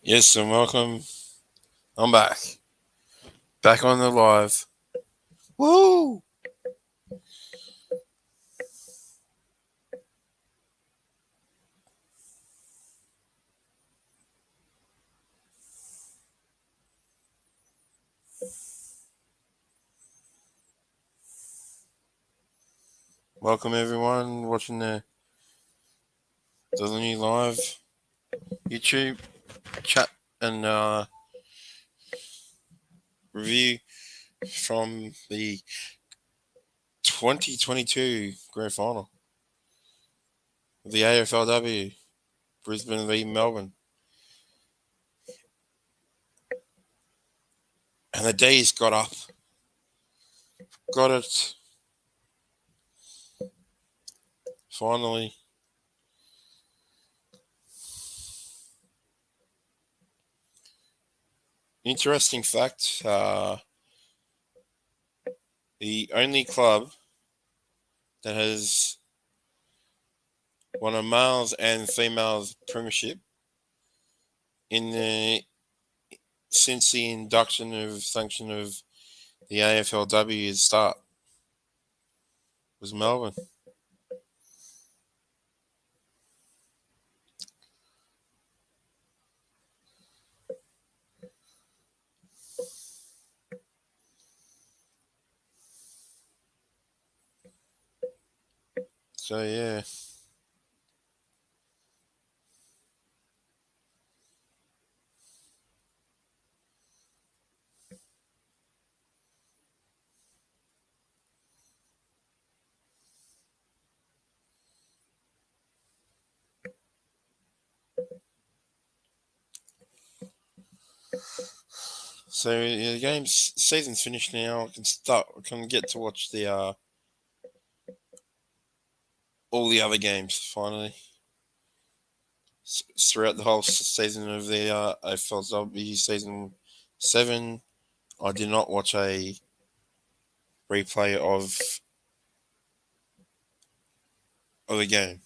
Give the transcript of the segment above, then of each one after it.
Yes, and welcome. I'm back. Back on the live. Woo! Welcome everyone watching the new live YouTube chat and review from the 2022 Grand Final of the AFLW, Brisbane v Melbourne. And the D's got up. Got it. Finally. Interesting fact, the only club that has won a males and females premiership since the induction of sanction of the AFLW's start was Melbourne. So yeah. So the game's season's finished now. I can get to watch the all the other games finally. Throughout the whole season of the AFLW season 7, I did not watch a replay of the game.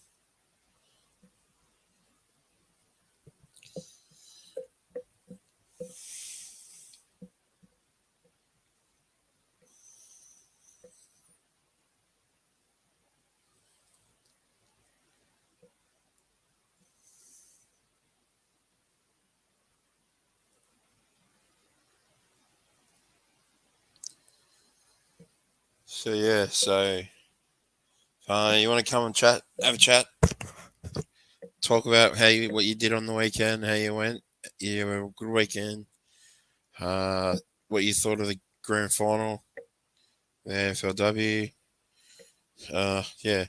So yeah, you want to come and have a chat, talk about what you did on the weekend, how you went. You had a good weekend. What you thought of the grand final, the AFLW. Yeah.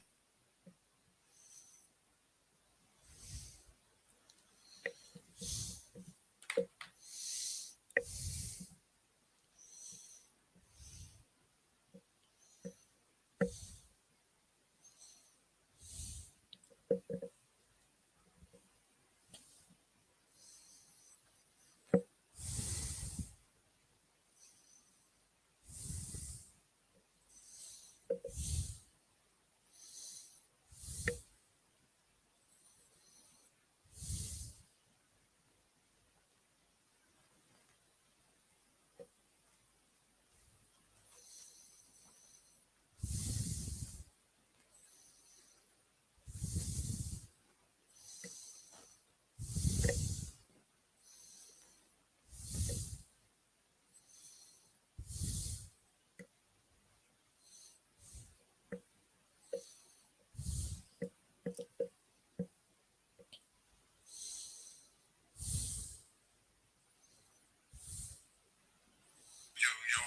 Yo,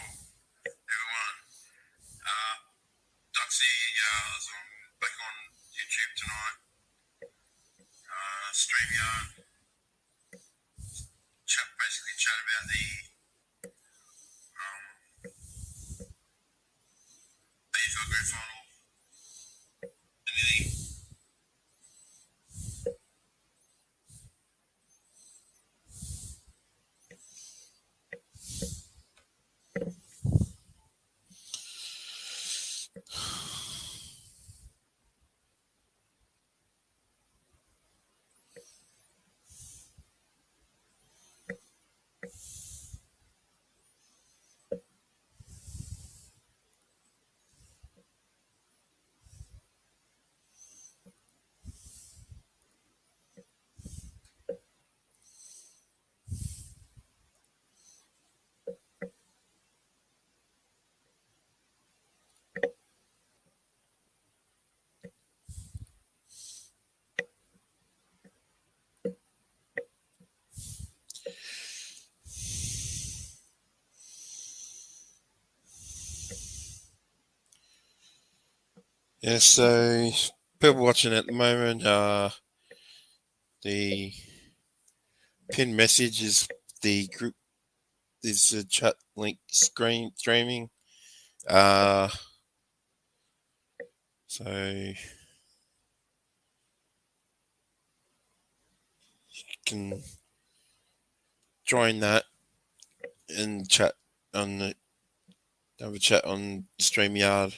everyone. Duxie is back on YouTube tonight. StreamYard. Basically chat about the AFL Grand Final. Anything. Yeah, so people watching at the moment, the pinned message is the group is a chat link streaming. So you can join that and chat on the have a chat on StreamYard.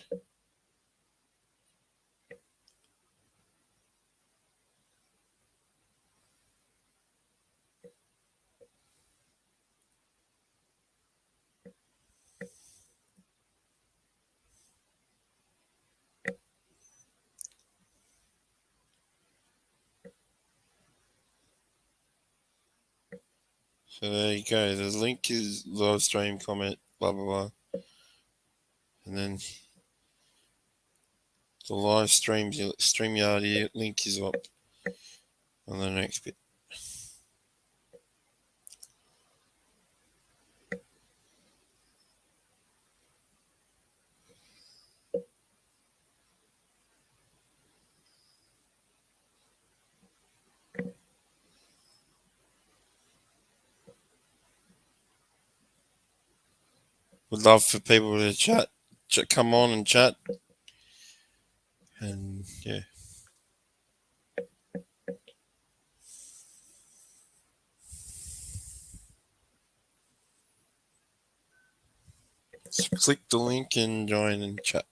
So there you go. The link is live stream comment, blah blah blah. And then the live StreamYard link is up on the next bit. Would love for people to chat, come on and chat. And yeah. So click the link and join and chat.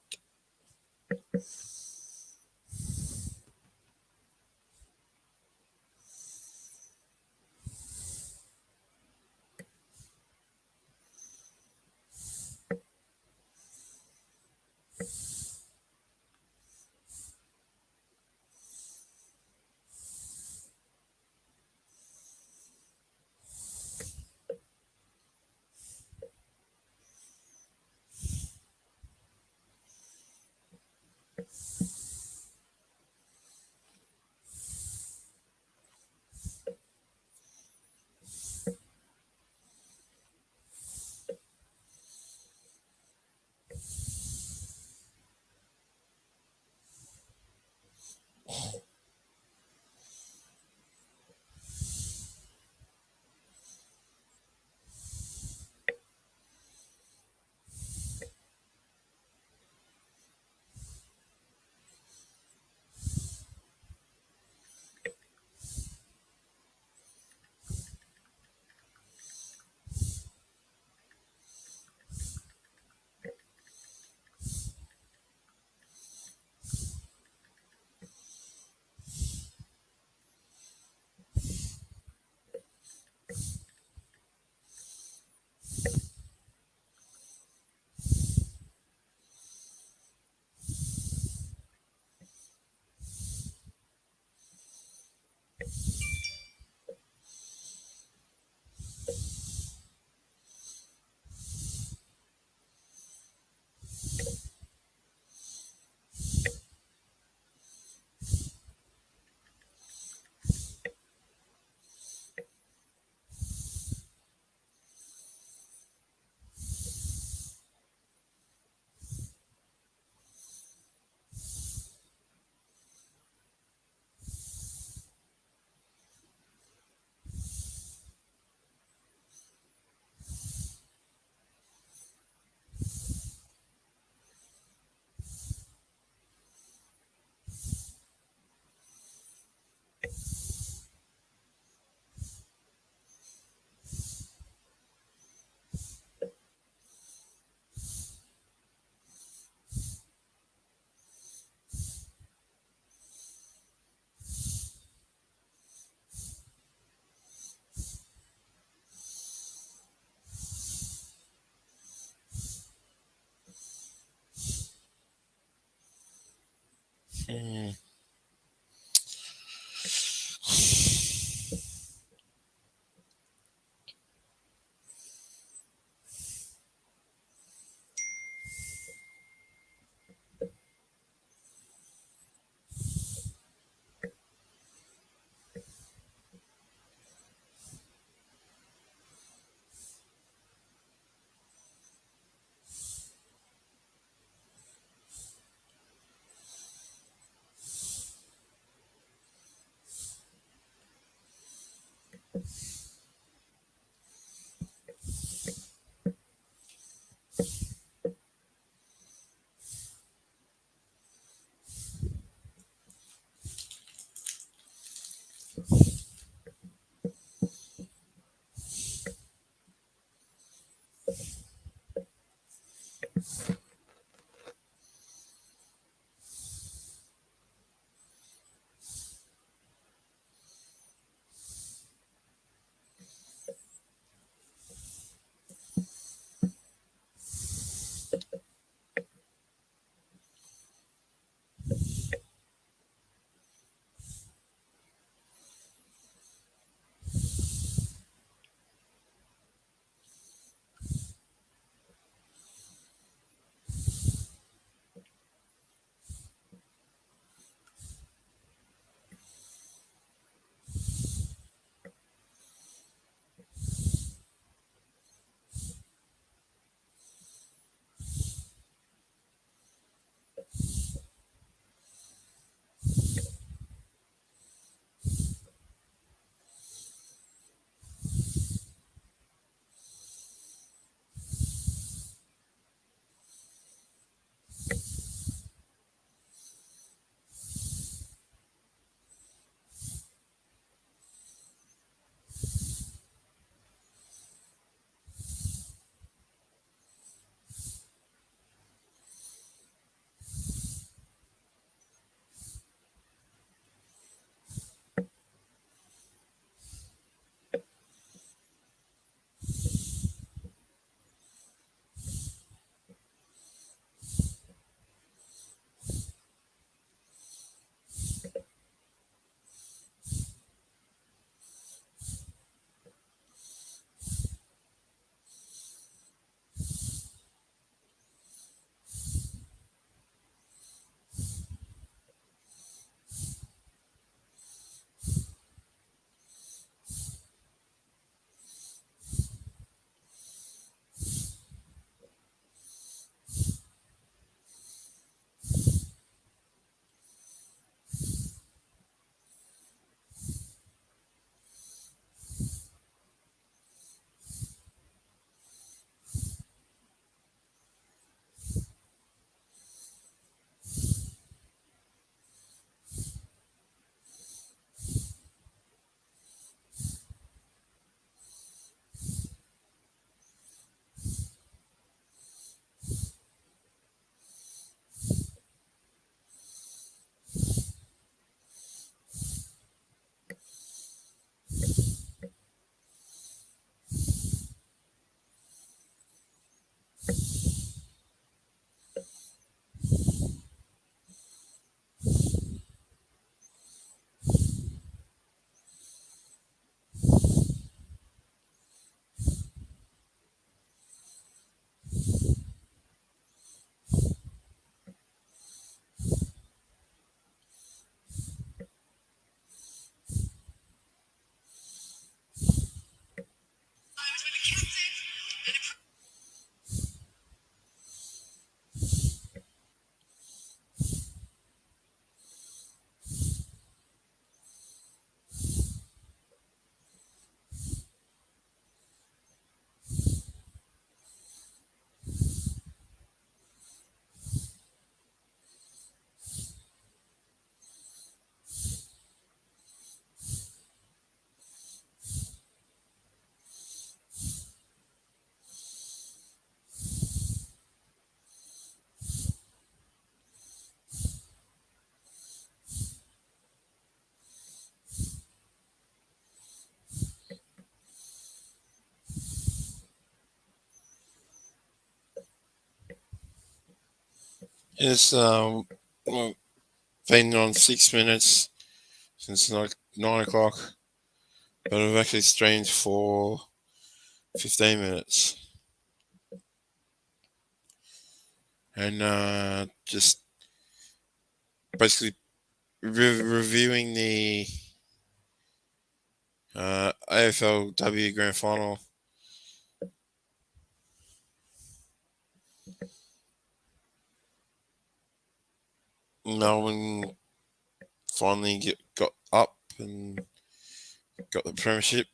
Mm. It's well, been on 6 minutes since like 9 o'clock, but I've actually streamed for 15 minutes, and just basically reviewing the AFLW Grand Final. Melbourne finally got up and got the premiership,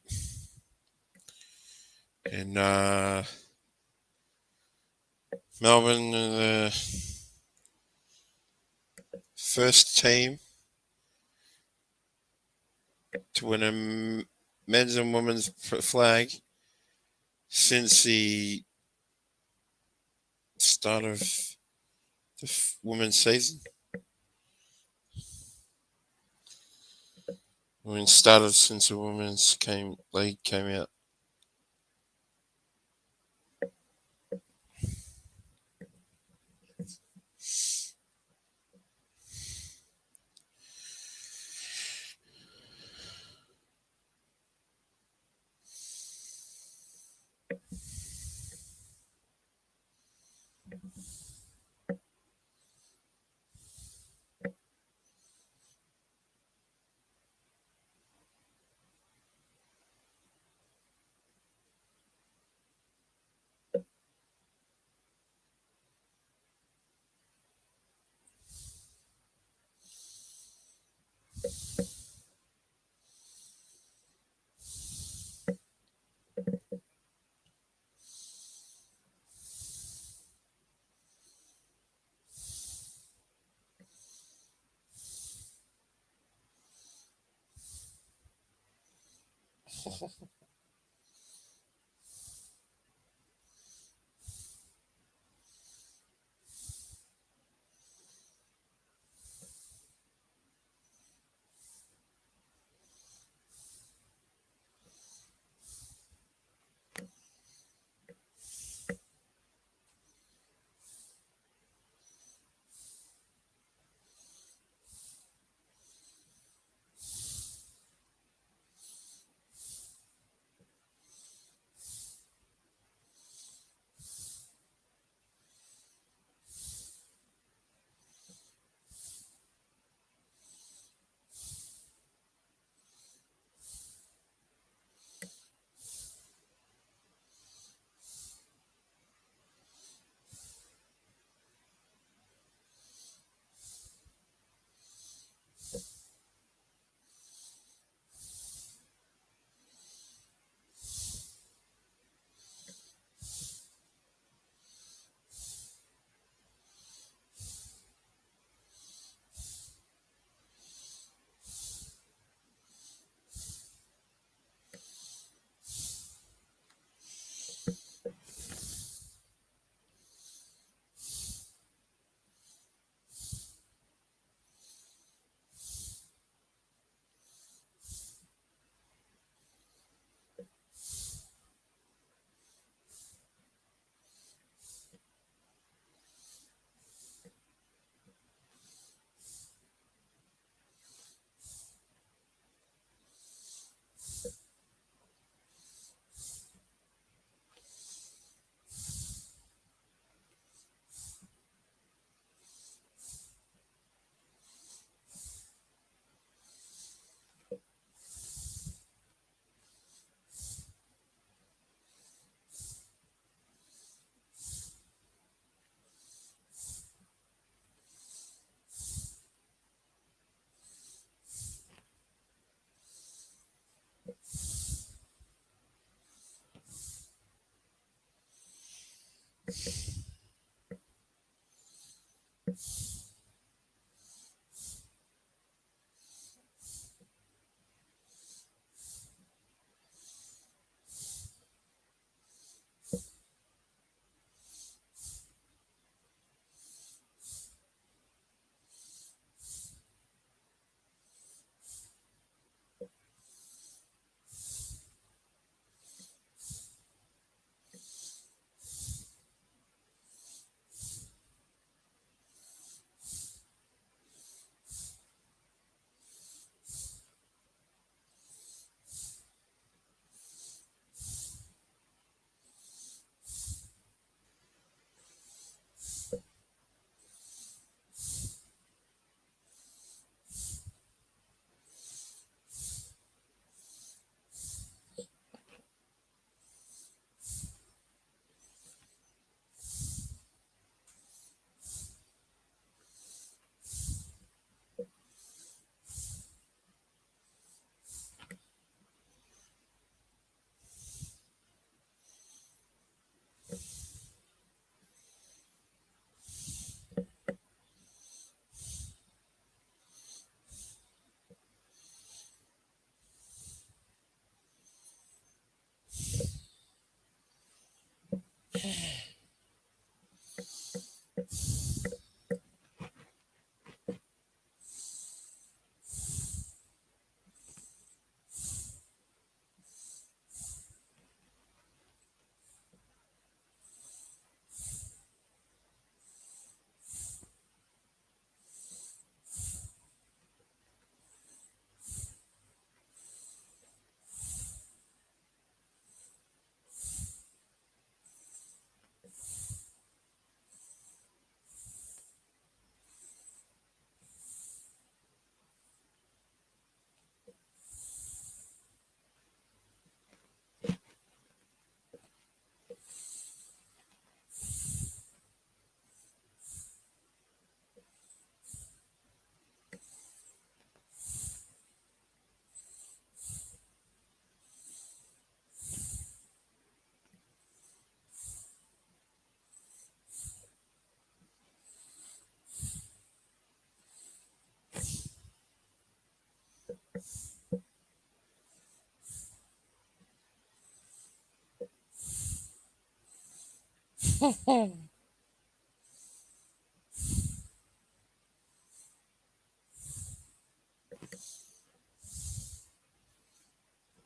and Melbourne are the first team to win a men's and women's flag since the start of the women's season. I mean, started since the women's league came out.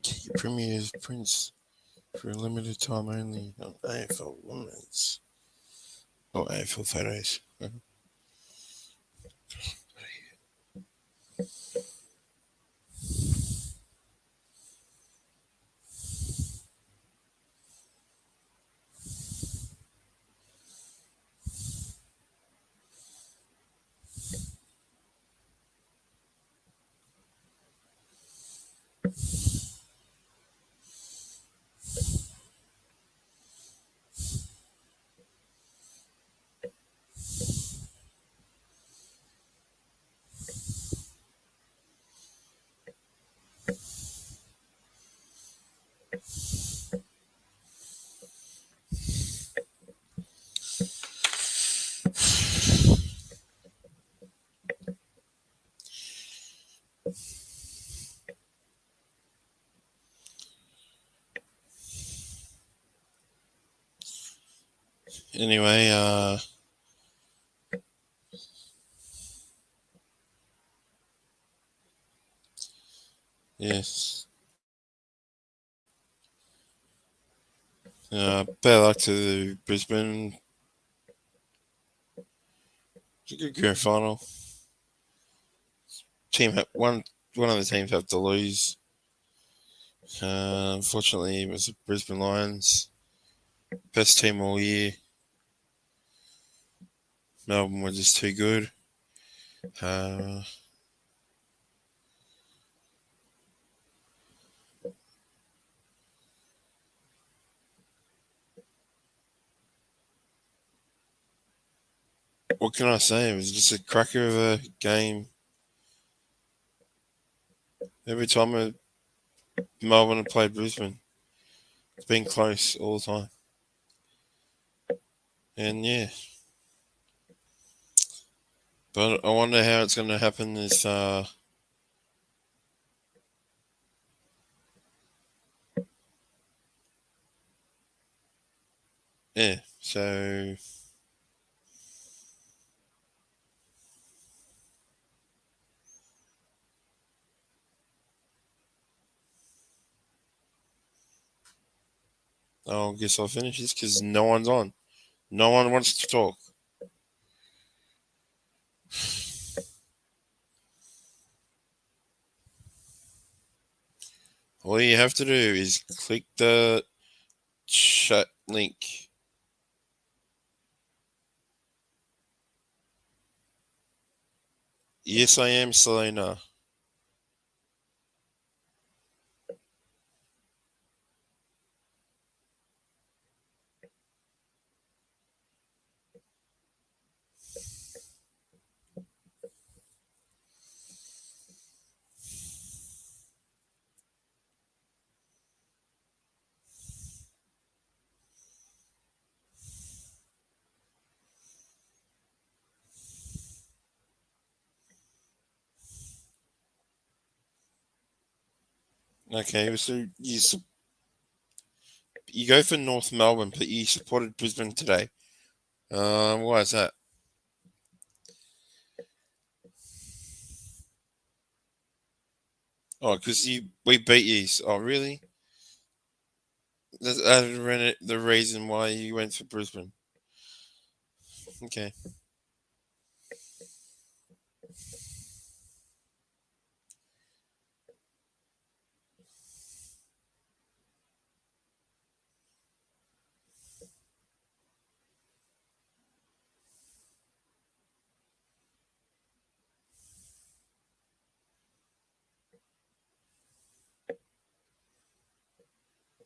Get your Premier's prints for a limited time only on AFL Women's or AFL Photos. Anyway, yes. Better luck to Brisbane. It's a good grand final. One of the teams have to lose. Unfortunately, it was the Brisbane Lions. Best team all year. Melbourne were just too good. What can I say? It was just a cracker of a game. Every time Melbourne have played Brisbane, it's been close all the time. And yeah. But I wonder how it's going to happen this yeah, so I guess I'll finish this because no one's on. No one wants to talk. All you have to do is click the chat link. Yes, I am Selena. Okay, so you go for North Melbourne, but you supported Brisbane today. Why is that? Oh, because we beat you. Oh, really? That's the reason why you went for Brisbane. Okay.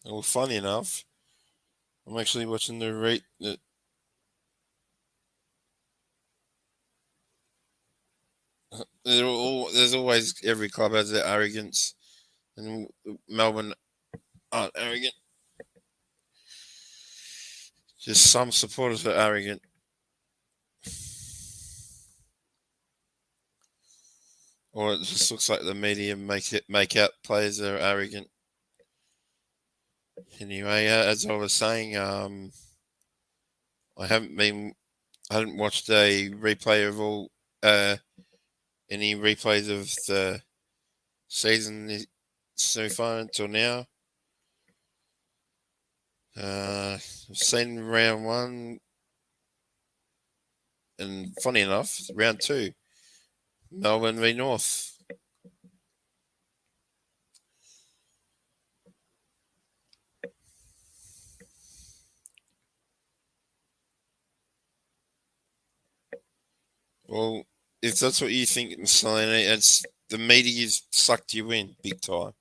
Well, funny enough, I'm actually watching the rate. There's always every club has their arrogance, and Melbourne aren't arrogant. Just some supporters are arrogant. Or it just looks like the media make out players are arrogant. Anyway, as I was saying, I hadn't watched a replay of all any replays of the season so far until now. I've seen round one, and funny enough, round two, Melbourne v North. Well, if that's what you think, Selena, it's the media's sucked you in big time.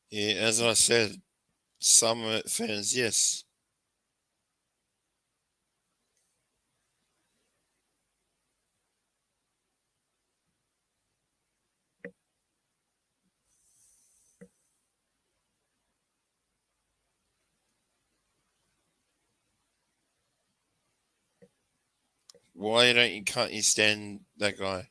Yeah, as I said, some fans, yes. Can't you stand that guy?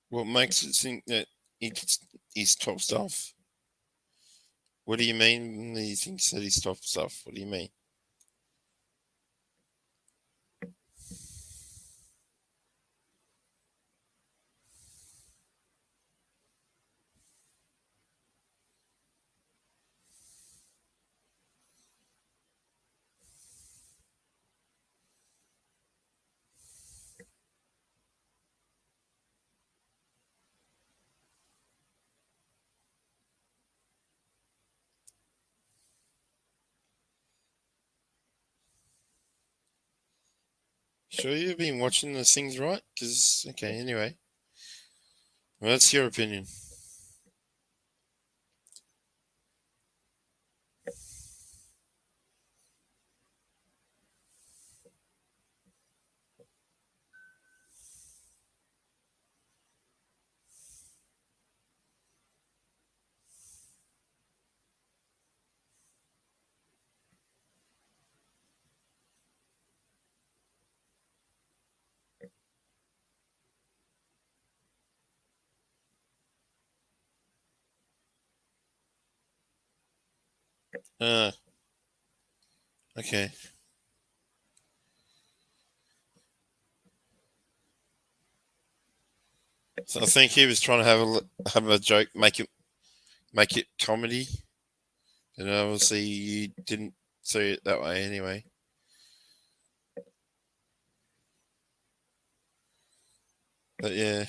What makes it think that he's top stuff? What do you mean when he thinks that he's top stuff? What do you mean? Sure, you've been watching the things right? Because, okay, anyway. Well, that's your opinion. Okay. So I think he was trying to have a joke, make it comedy, and obviously you didn't see it that way anyway. But yeah.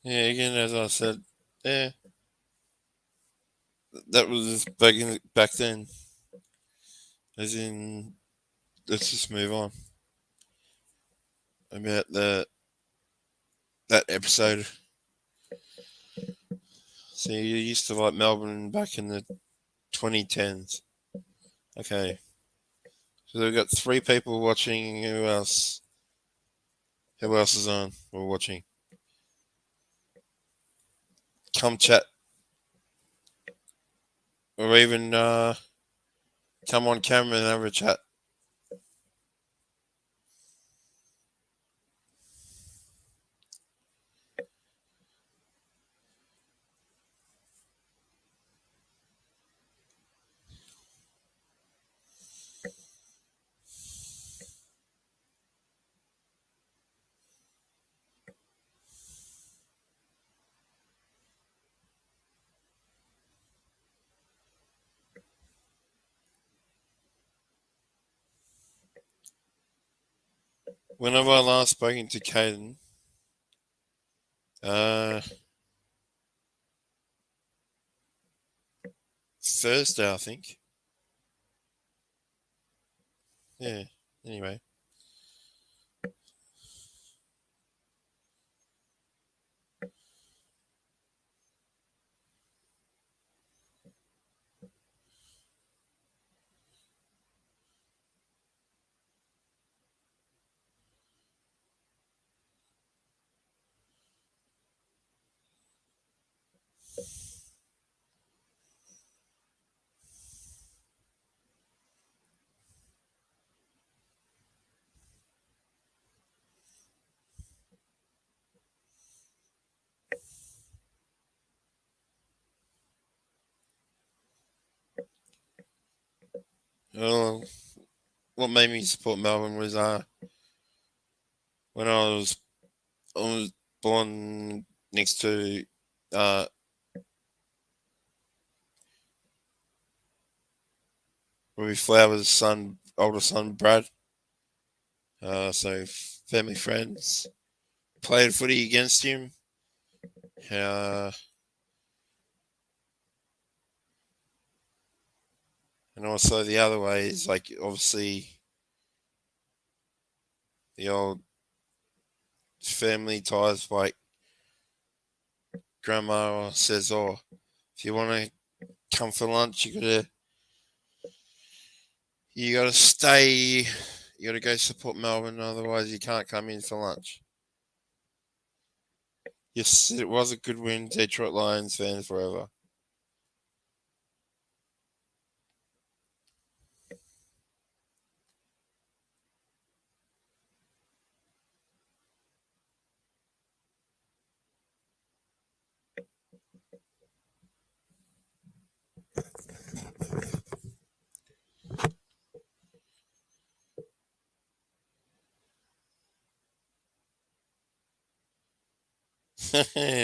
Yeah, again, as I said, yeah, that was back then. As in, let's just move on about that episode. So you used to like Melbourne back in the 2010s. Okay, so we've got three people watching. Who else? Who else is on? We're watching. Come chat, or even come on camera and have a chat. When have I last spoken to Caden? Uh, Thursday, I think. Yeah. Anyway. Well, what made me support Melbourne was when I was born next to uh Robbie Flowers' older son Brad. So family friends played footy against him. Uh, and also the other way is like obviously the old family ties. Like grandma says, "Oh, if you want to come for lunch, you gotta stay. You gotta go support Melbourne. Otherwise, you can't come in for lunch." Yes, it was a good win. Detroit Lions fans forever.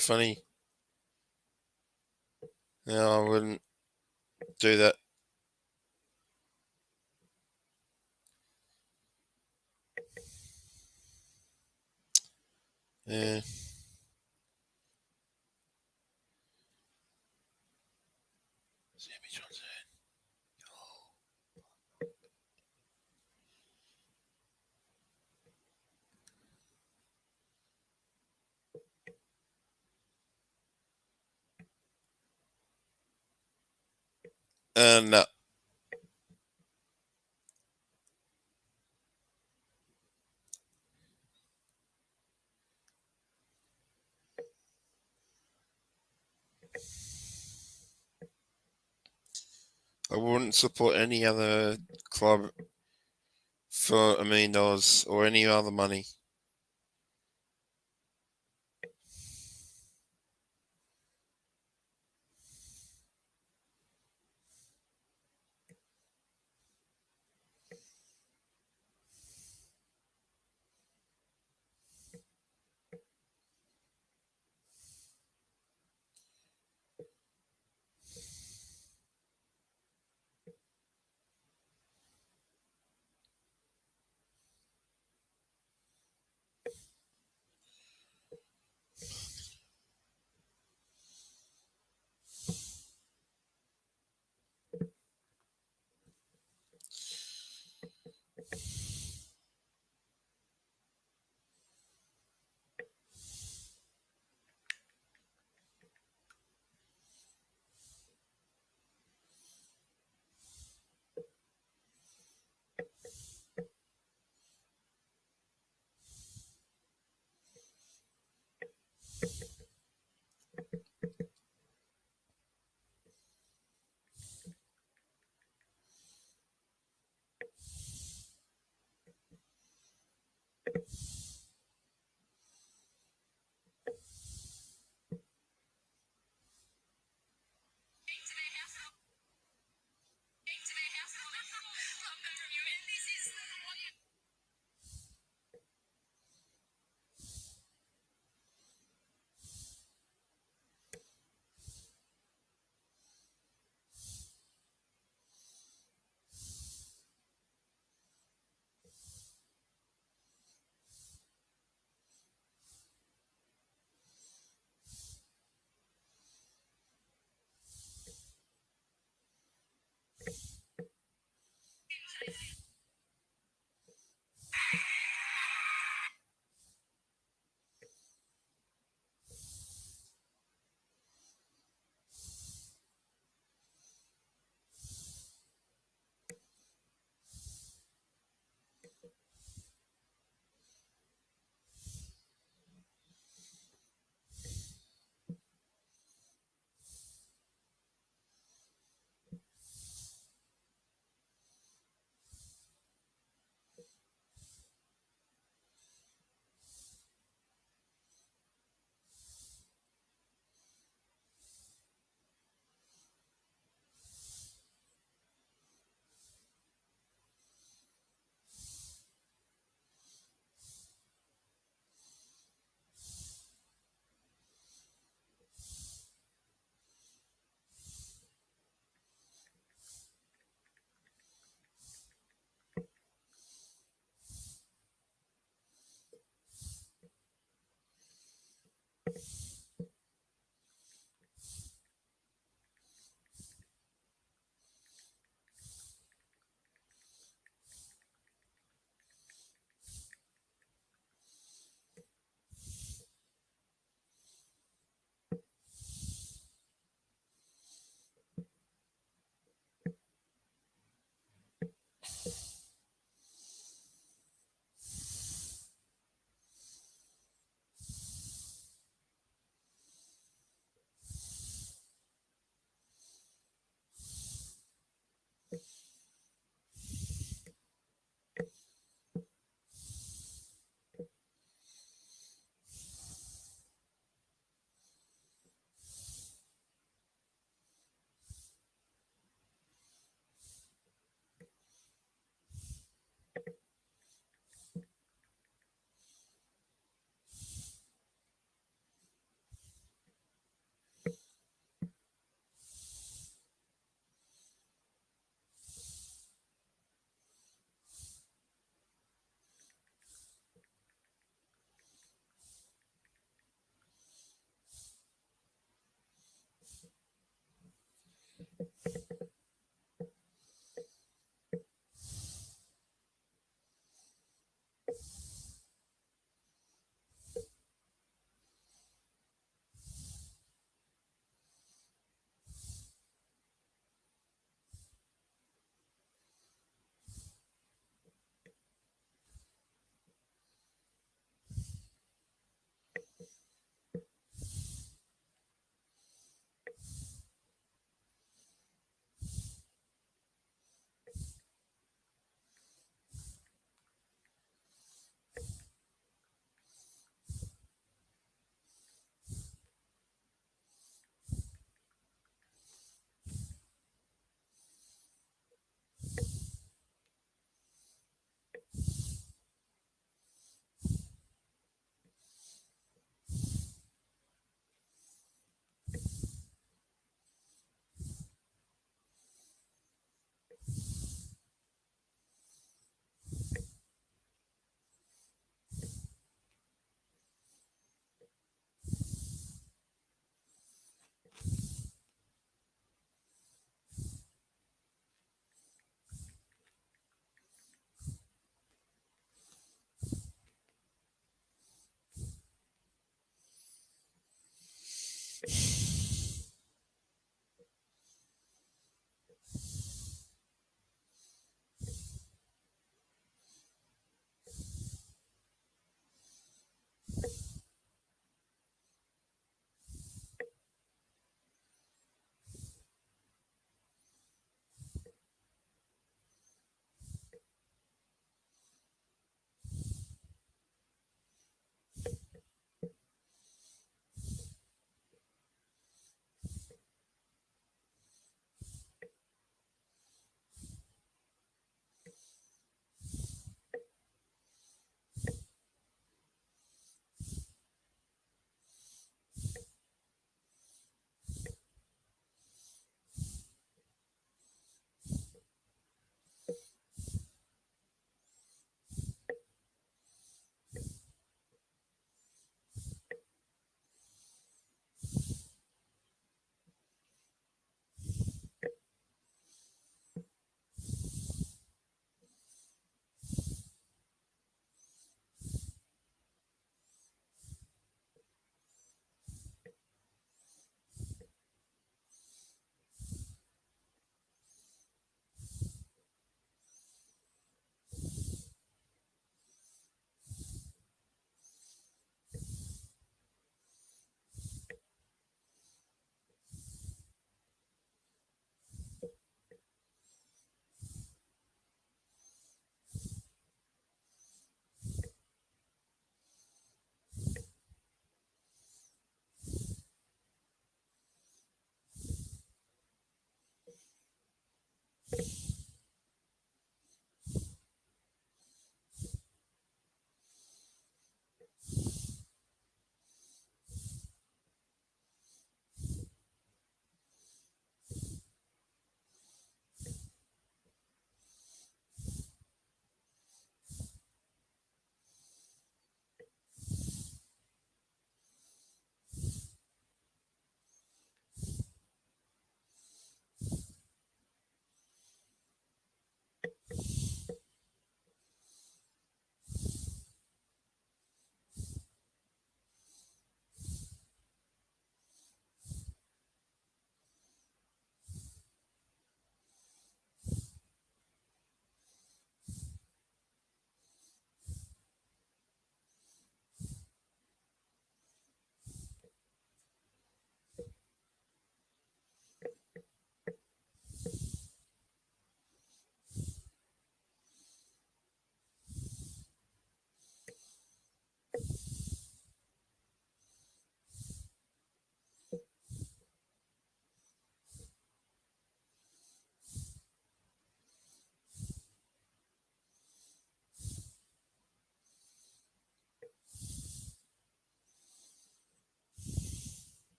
Funny. No, I wouldn't do that. Yeah. Sammy Johnson. No, I wouldn't support any other club for $1 million or any other money.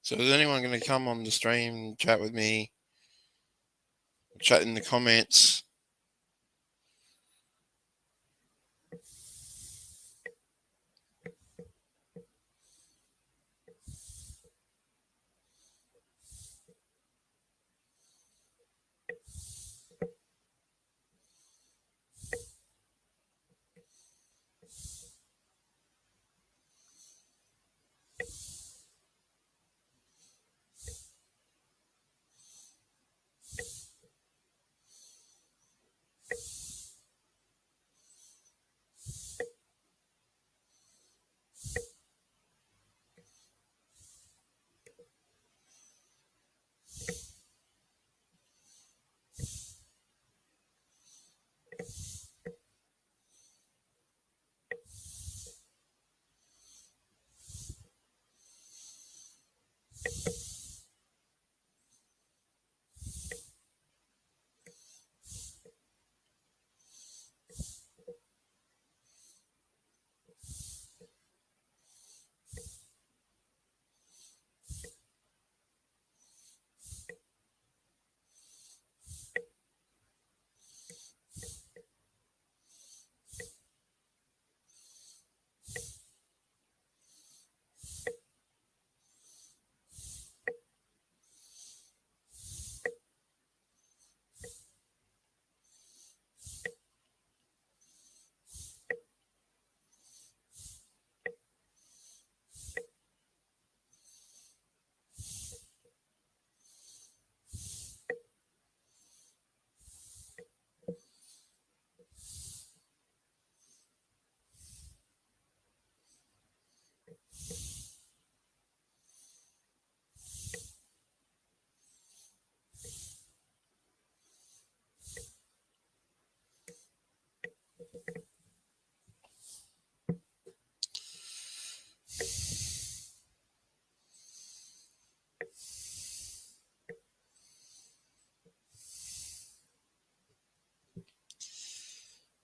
So is anyone going to come on the stream, chat with me, chat in the comments?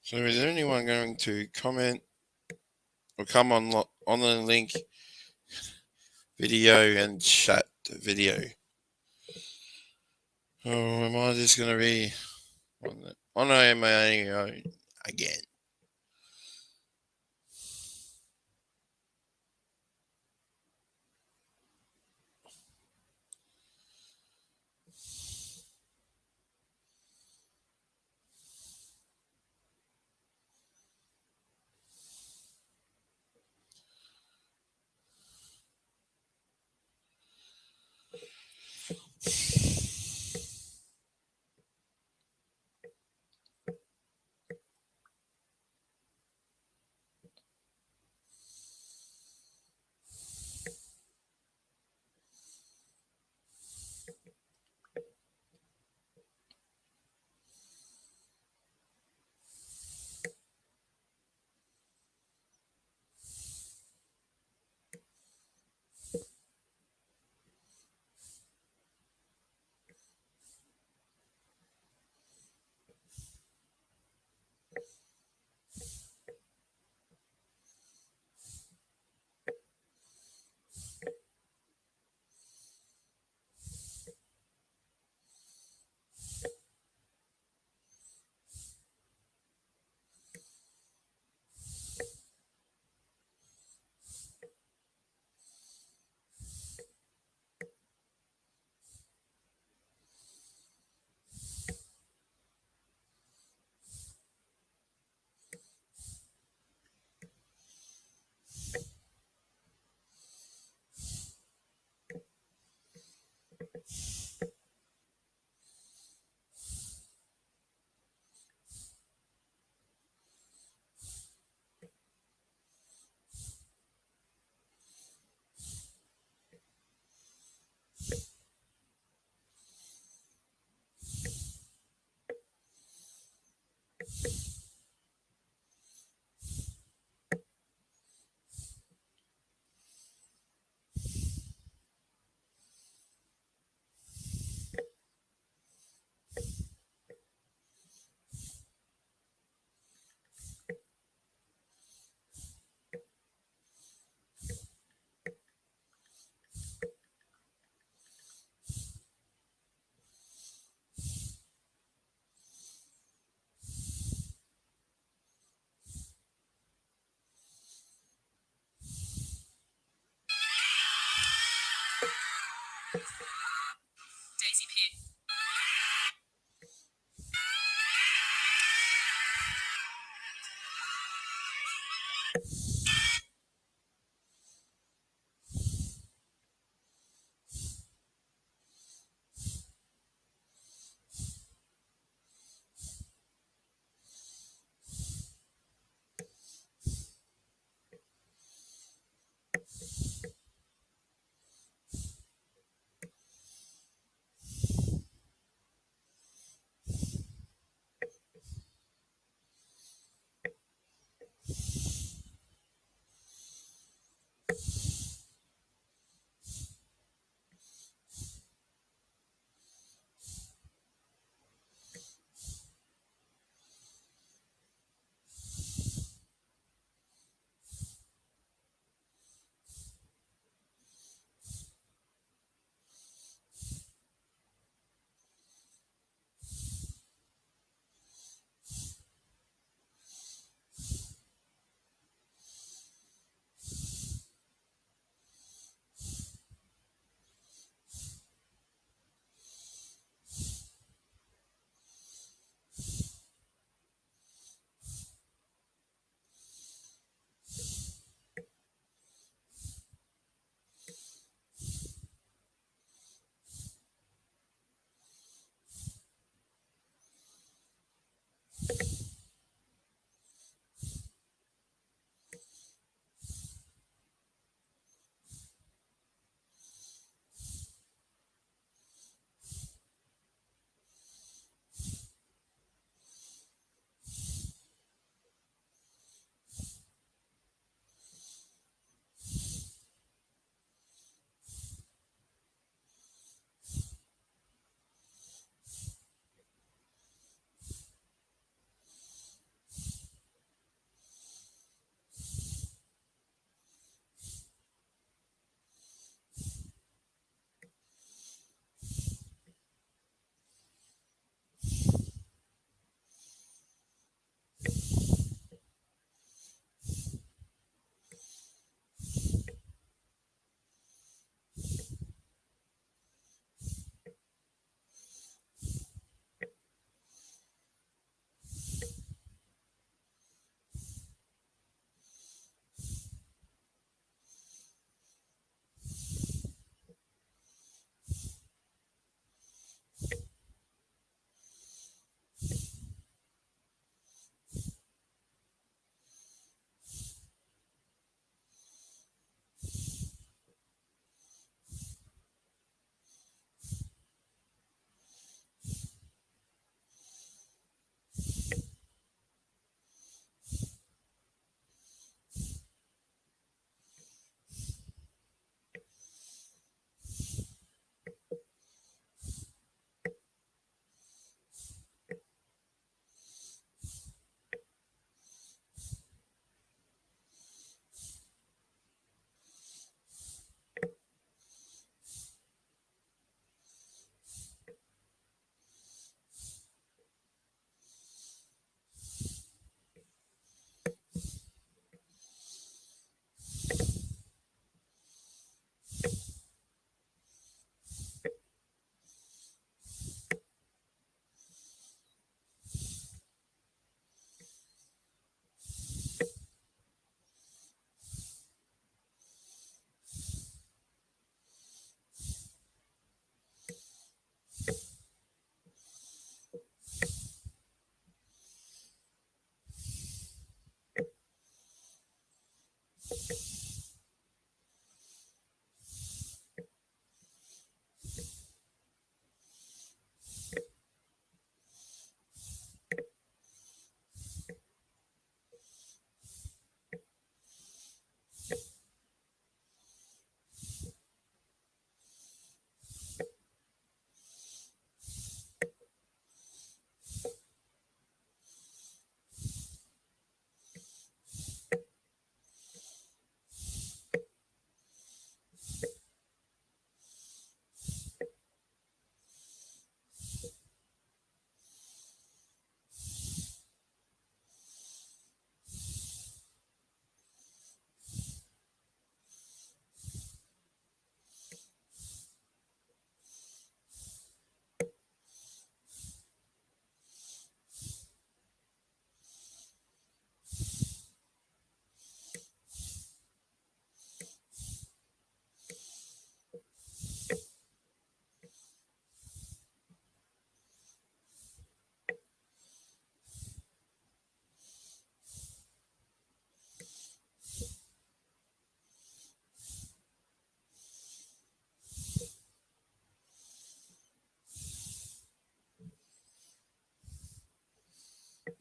So is there anyone going to comment or come on the link video and chat video? Or am I just going to be on my own again?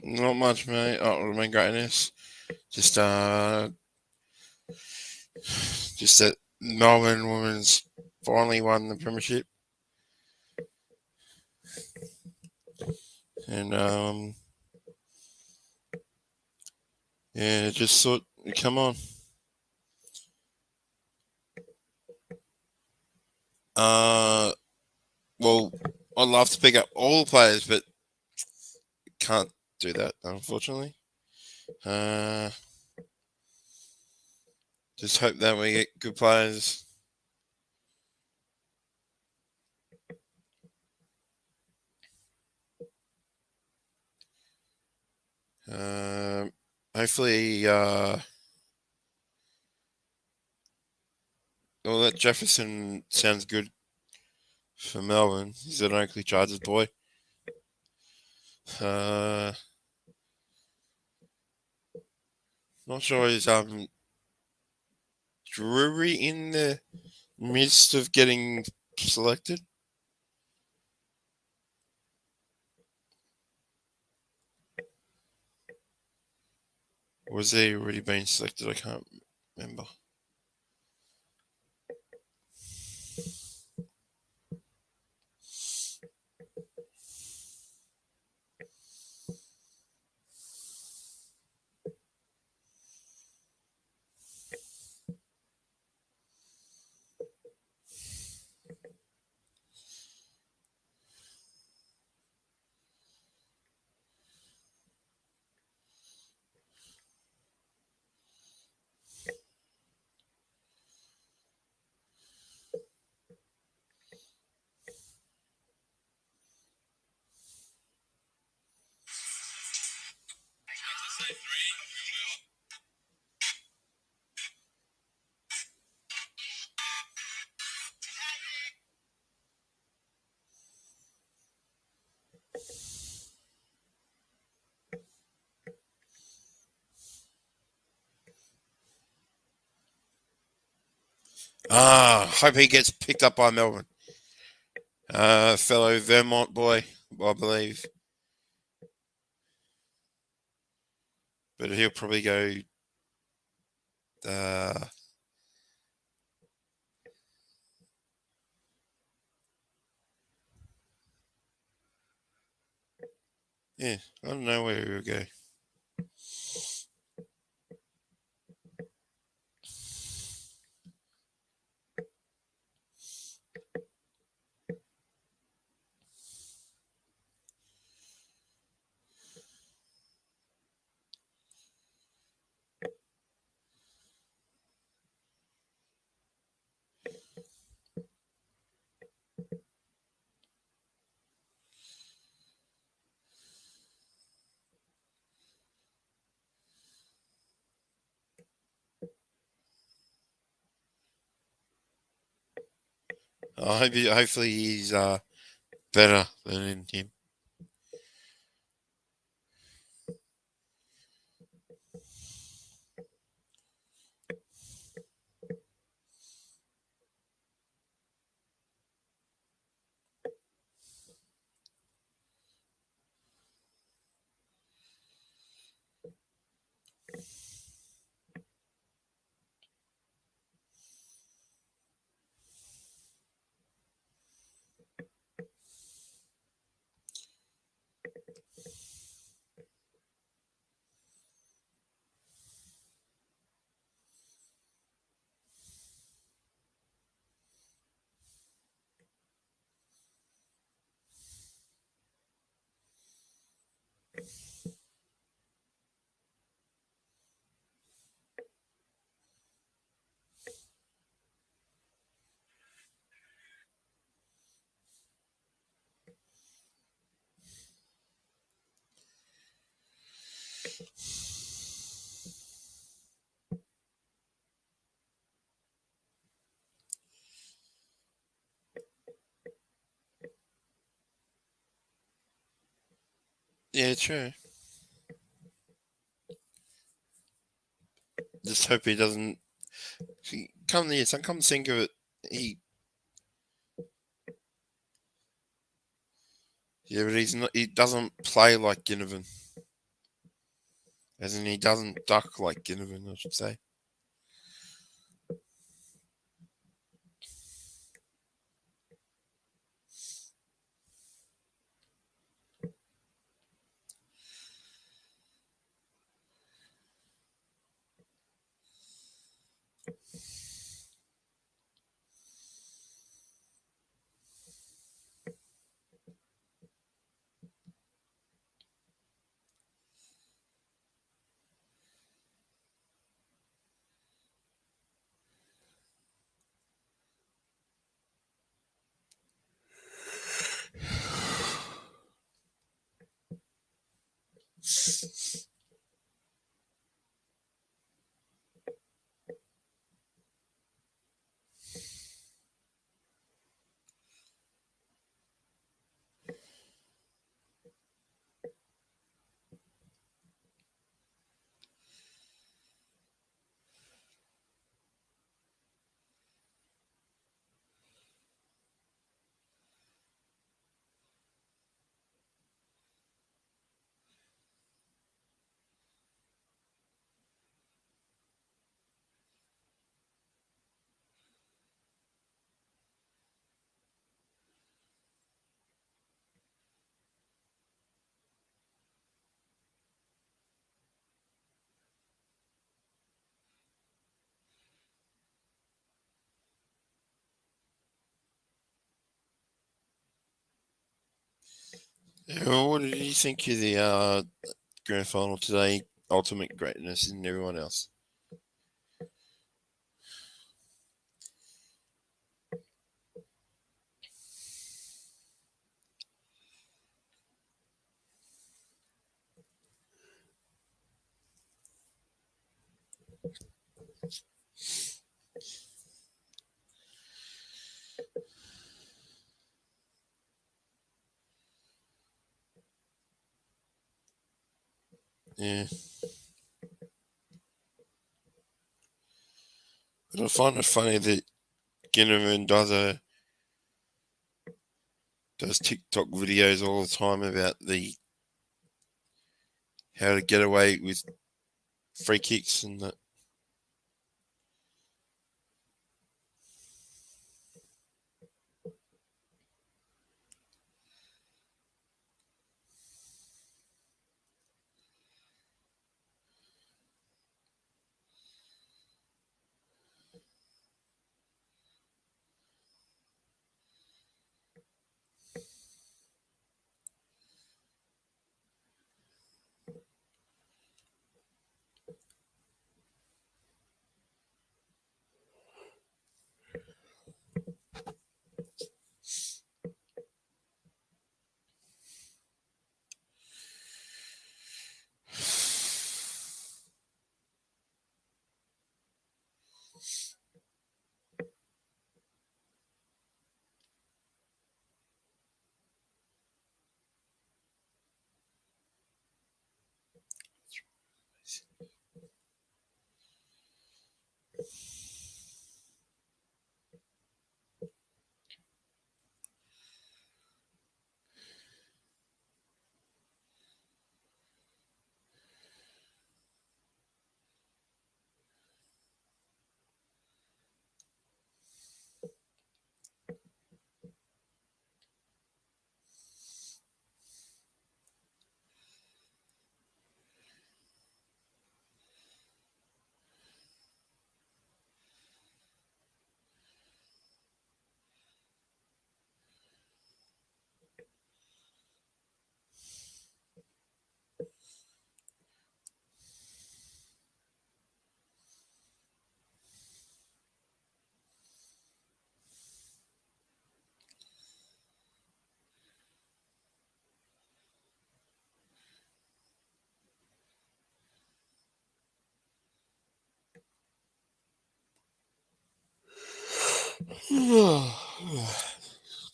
Not much, mate. Oh, my greatness. Just that Melbourne Women's finally won the premiership, and yeah, just thought, come on. Well, I'd love to pick up all the players, but can't do that, unfortunately. Just hope that we get good players. Hopefully, well, that Jefferson sounds good for Melbourne. He's an Oakley Chargers boy. Not sure is Drury in the midst of getting selected. Was he already been selected? I can't remember. Hope he gets picked up by Melbourne. Fellow Vermont boy, I believe. But he'll probably go. Yeah, I don't know where he'll go. Hopefully he's better than him. Yeah, true. Just hope he doesn't. Come to think of it, he. Yeah, but he's not. He doesn't play like Ginnivan. As in, he doesn't duck like Ginnivan, I should say. Yeah, well, what did you think of the grand final today? Ultimate greatness and everyone else. Yeah, but I find it funny that Ginnivan does TikTok videos all the time about the how to get away with free kicks and that.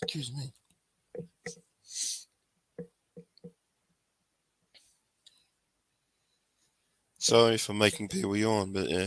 Excuse me. Sorry for making people yawn, but yeah.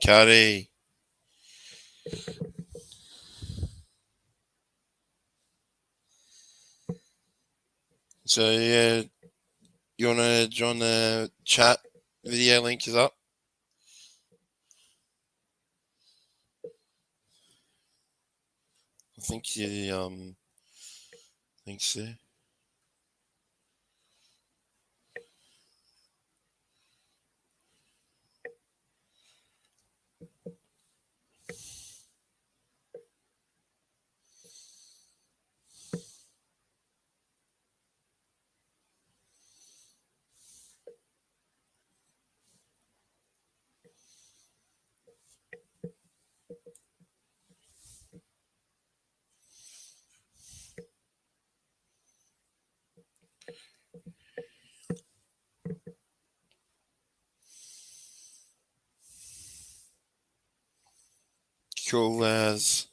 Cardi. So yeah, you wanna join the chat? Video link is up. I think you links there. Cool as.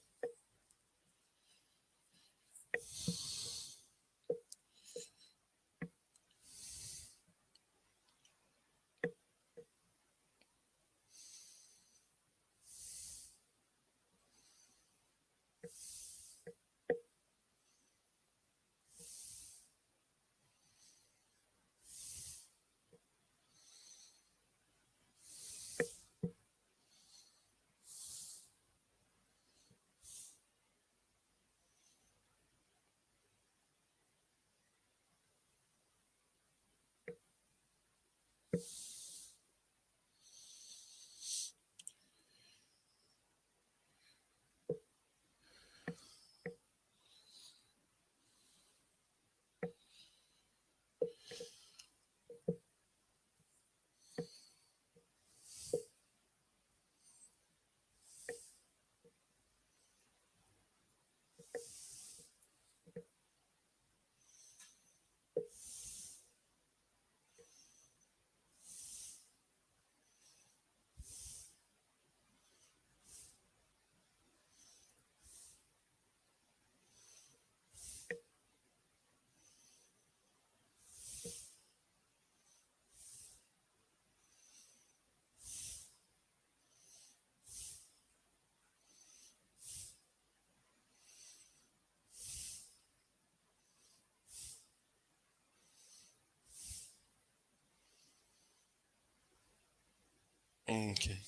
Okay.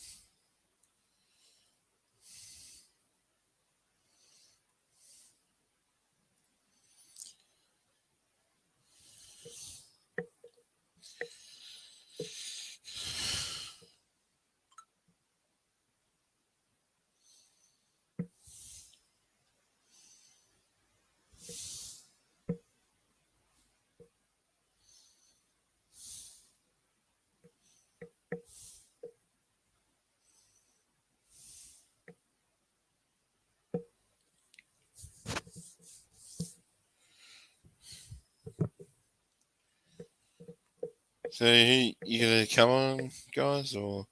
So you gonna come on, guys, or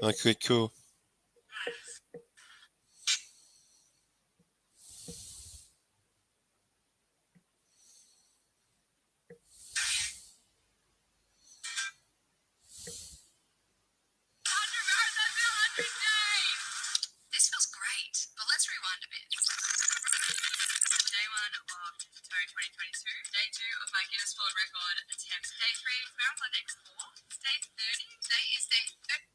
Okay, cool. This feels great, but let's rewind a bit. Day 1 of Tour 2022. Day 2 of my Guinness World Record attempt. Day 3, Marathon X4. Day 30. Today is day 30.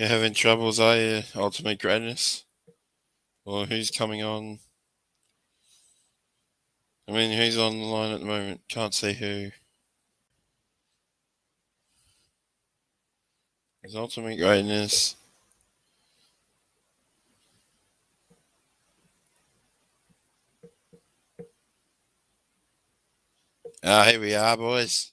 You're having troubles, are you, Ultimate Greatness? Or who's coming on? I mean, who's on the line at the moment? Can't see who. There's Ultimate Greatness. Here we are, boys.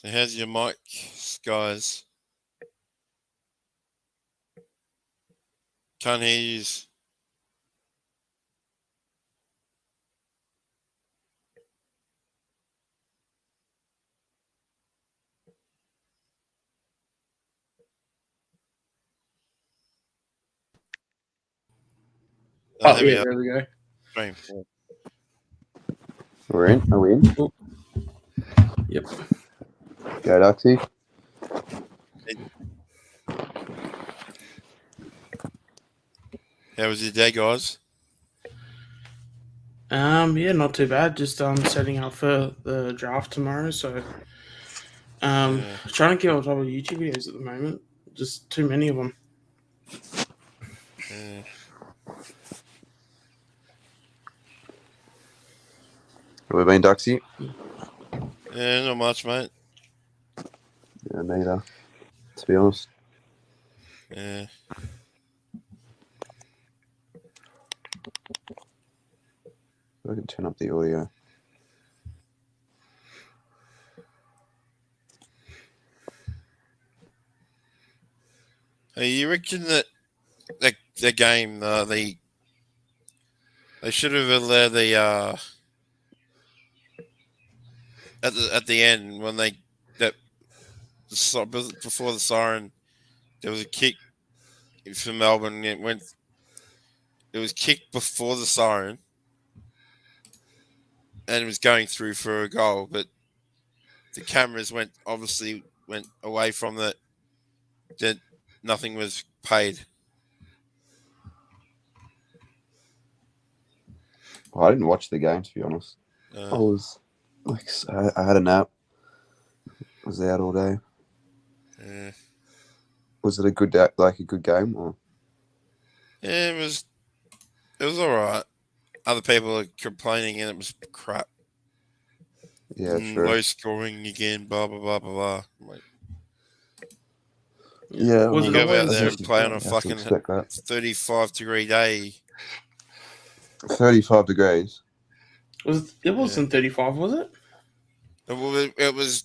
So how's your mic, guys? Can't hear you. Oh, There we yeah, are. there we go. Stream. We're in. Are we in? Yep. Go, Duxie. How was your day, guys? Yeah, not too bad. Just setting up for the draft tomorrow. So trying to get on top of YouTube videos at the moment. Just too many of them. Yeah. Have we been, Duxy? Yeah, not much, mate. Yeah, neither. To be honest. Yeah. I can turn up the audio. Hey, you reckon that the game, they should have allowed the at the end when before the siren, there was a kick for Melbourne. It was kicked before the siren, and it was going through for a goal, but the cameras went away from that. That nothing was paid. Well, I didn't watch the game, to be honest. I was I had a nap. I was out all day. Yeah. Was it a good game? Or? Yeah, it was all right. Other people are complaining, and it was crap. Yeah, true. Low scoring again. Blah blah blah blah blah. I'm like, yeah, Was you it go always out there and play on a fucking 35-degree day. 35 degrees. It wasn't 35, was it? It was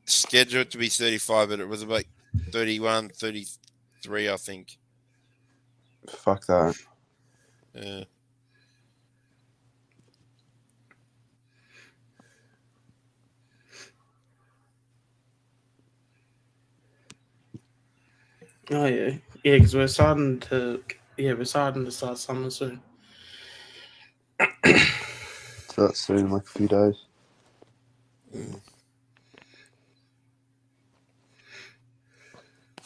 scheduled to be 35, but it was about 31, 33, I think. Fuck that. Yeah. Oh yeah, because we're starting to start summer soon. So that's soon, like a few days.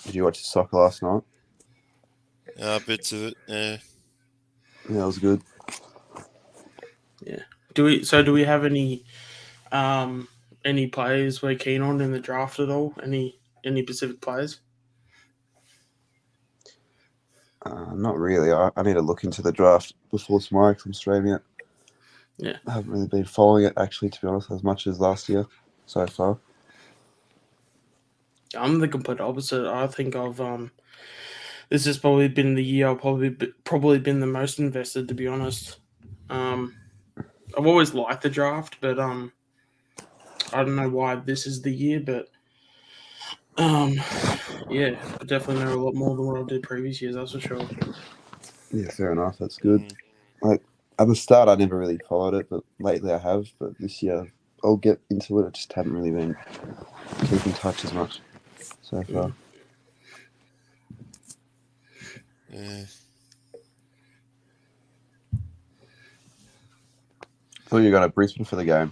Did you watch the soccer last night? Bits of it. Yeah. Yeah, it was good. Yeah. Do we have any players we're keen on in the draft at all? Any specific players? Not really. I need to look into the draft before tomorrow because I'm streaming it. Yeah. I haven't really been following it, actually, to be honest, as much as last year so far. I'm the complete opposite. I think this has probably been the year I've probably been the most invested, to be honest. I've always liked the draft, but I don't know why this is the year, but yeah, I definitely know a lot more than what I did previous years, that's for sure. Yeah, fair enough. That's good. Like at the start, I never really followed it, but lately I have. But this year, I'll get into it. I just haven't really been keeping touch as much so far. Yeah. I thought you were going to Brisbane for the game.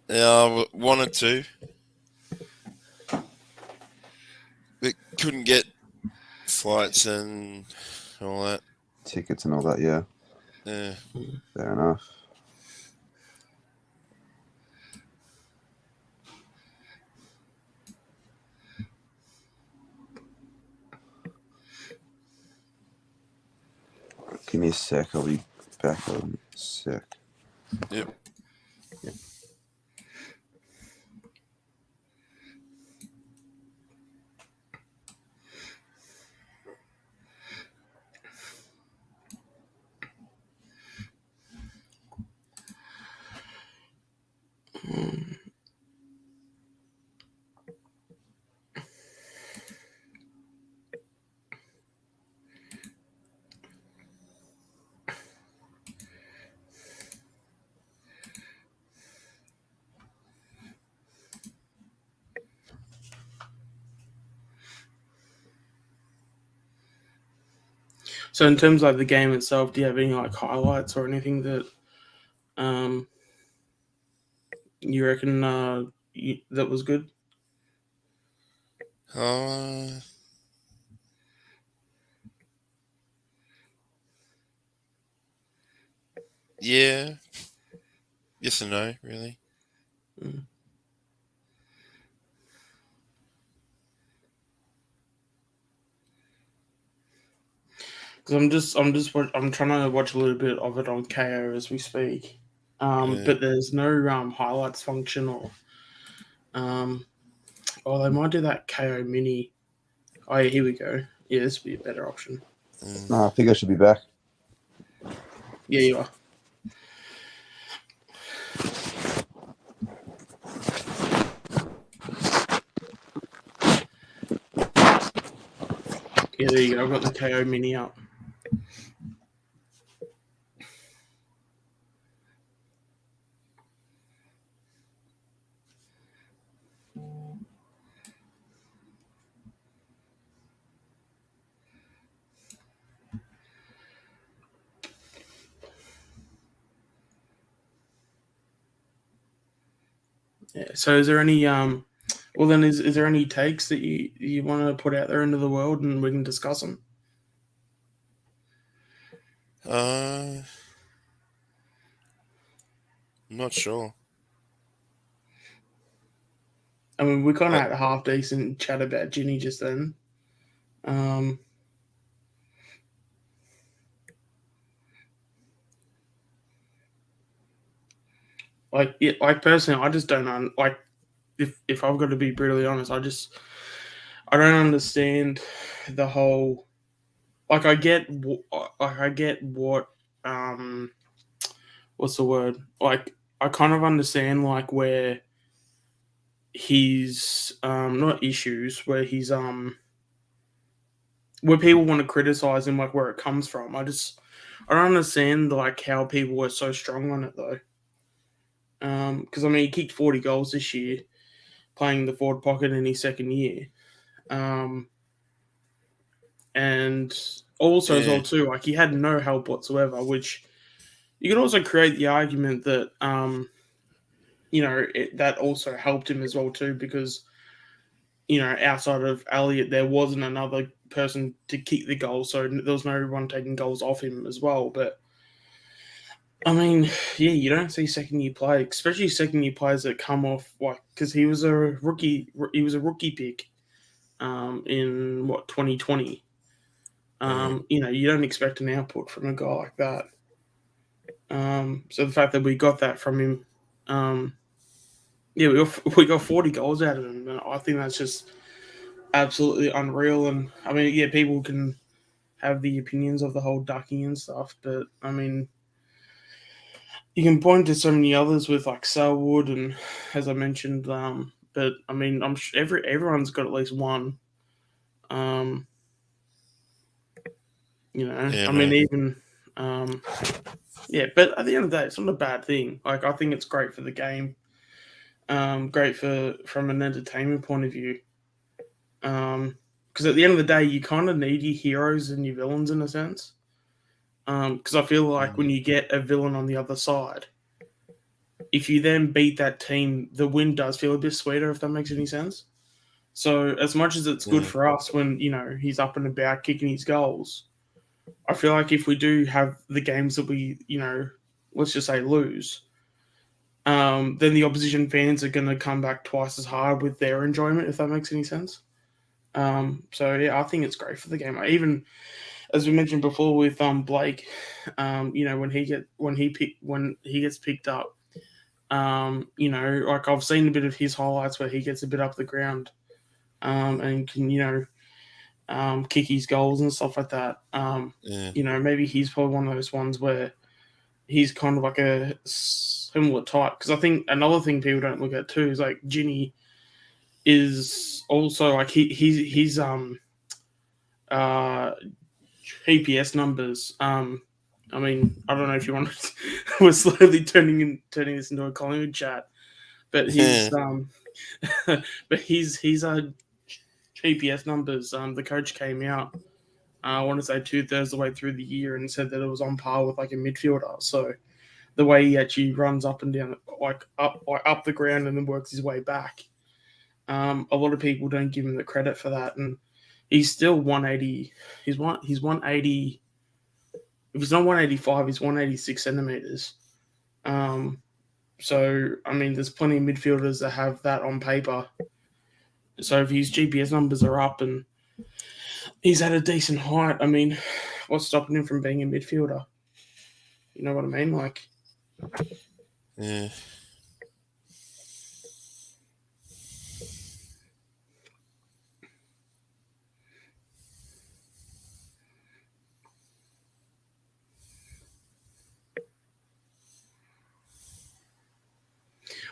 Yeah, I wanted to, but couldn't get flights and all that. Tickets and all that, yeah. Yeah. Fair enough. Give me a sec. I'll be back in a sec. Yep. So in terms of the game itself, do you have any like highlights or anything that you reckon that was good? Yeah. Yes and no, really. Because I'm trying to watch a little bit of it on KO as we speak. But there's no highlights function or they might do that KO mini. Oh yeah, here we go. Yeah, this would be a better option. No, I think I should be back. Yeah, you are. Yeah, there you go. I've got the KO mini up. Yeah. So is there any well then is there any takes that you want to put out there into the world and we can discuss them? I'm not sure. I mean, we kind of had a half decent chat about Ginny just then. Like personally, I just don't like if I've got to be brutally honest, I don't understand the whole. Like I get what what's the word? Like I kind of understand like where he's not issues where he's where people want to criticize him, like where it comes from. I don't understand like how people are so strong on it though. Because I mean, he kicked 40 goals this year, playing the forward pocket in his second year, and also as well too, like he had no help whatsoever. Which you can also create the argument that that also helped him as well too, because outside of Elliott, there wasn't another person to kick the goal, so there was no one taking goals off him as well. But I mean, yeah, you don't see second year play, especially second year players that come off like because he was a rookie. He was a rookie pick in 2020. You don't expect an output from a guy like that. So the fact that we got that from him, we got 40 goals out of him, and I think that's just absolutely unreal. And I mean, yeah, people can have the opinions of the whole ducking and stuff, but I mean, you can point to so many others with like Selwood and as I mentioned, but I mean, I'm sure everyone's got at least one. I mean, even but at the end of the day, it's not a bad thing. Like I think it's great for the game, great from an entertainment point of view. Because at the end of the day, you kind of need your heroes and your villains in a sense. Because I feel like when you get a villain on the other side, if you then beat that team, the win does feel a bit sweeter, if that makes any sense. So as much as it's good for us when, he's up and about kicking his goals, I feel like if we do have the games that we, let's just say lose, then the opposition fans are going to come back twice as hard with their enjoyment, if that makes any sense. So yeah, I think it's great for the game. Even as we mentioned before with Blake, when he gets picked up, like I've seen a bit of his highlights where he gets a bit up the ground, and can kick his goals and stuff like that. Maybe he's probably one of those ones where he's kind of like a similar type. Because I think another thing people don't look at too is like Ginny is also like he's GPS numbers. I mean, I don't know if you want to. We're slowly turning this into a Collingwood chat, but his GPS numbers. The coach came out. I want to say 2/3 of the way through the year and said that it was on par with like a midfielder. So the way he actually runs up and down, like up the ground and then works his way back. A lot of people don't give him the credit for that, and he's still 180. He's 180 if he's not 185, he's 186 centimeters. So I mean, there's plenty of midfielders that have that on paper. So if his GPS numbers are up and he's at a decent height, I mean, what's stopping him from being a midfielder? You know what I mean? Like, Yeah.